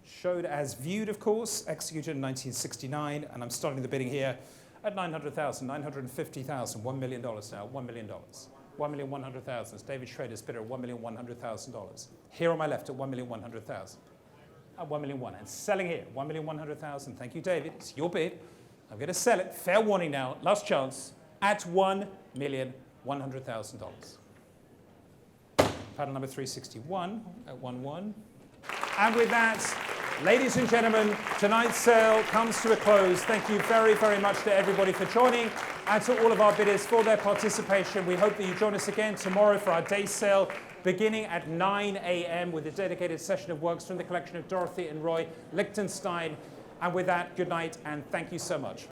Showed as viewed, of course, executed in 1969, and I'm starting the bidding here at 900,000, 950,000, $1 million now, $1 million. 1,100,000. It's David Schrader's bidder at $1,100,000. Here on my left at 1,100,000. At 1,100,000. And selling here, 1,100,000. Thank you, David. It's your bid. I'm going to sell it. Fair warning now. Last chance at $1,100,000. Paddle number 361 at 1-1. And with that, ladies and gentlemen, tonight's sale comes to a close. Thank you very, very much to everybody for joining and to all of our bidders for their participation. We hope that you join us again tomorrow for our day sale beginning at 9 a.m. with a dedicated session of works from the collection of Dorothy and Roy Lichtenstein. And with that, good night and thank you so much.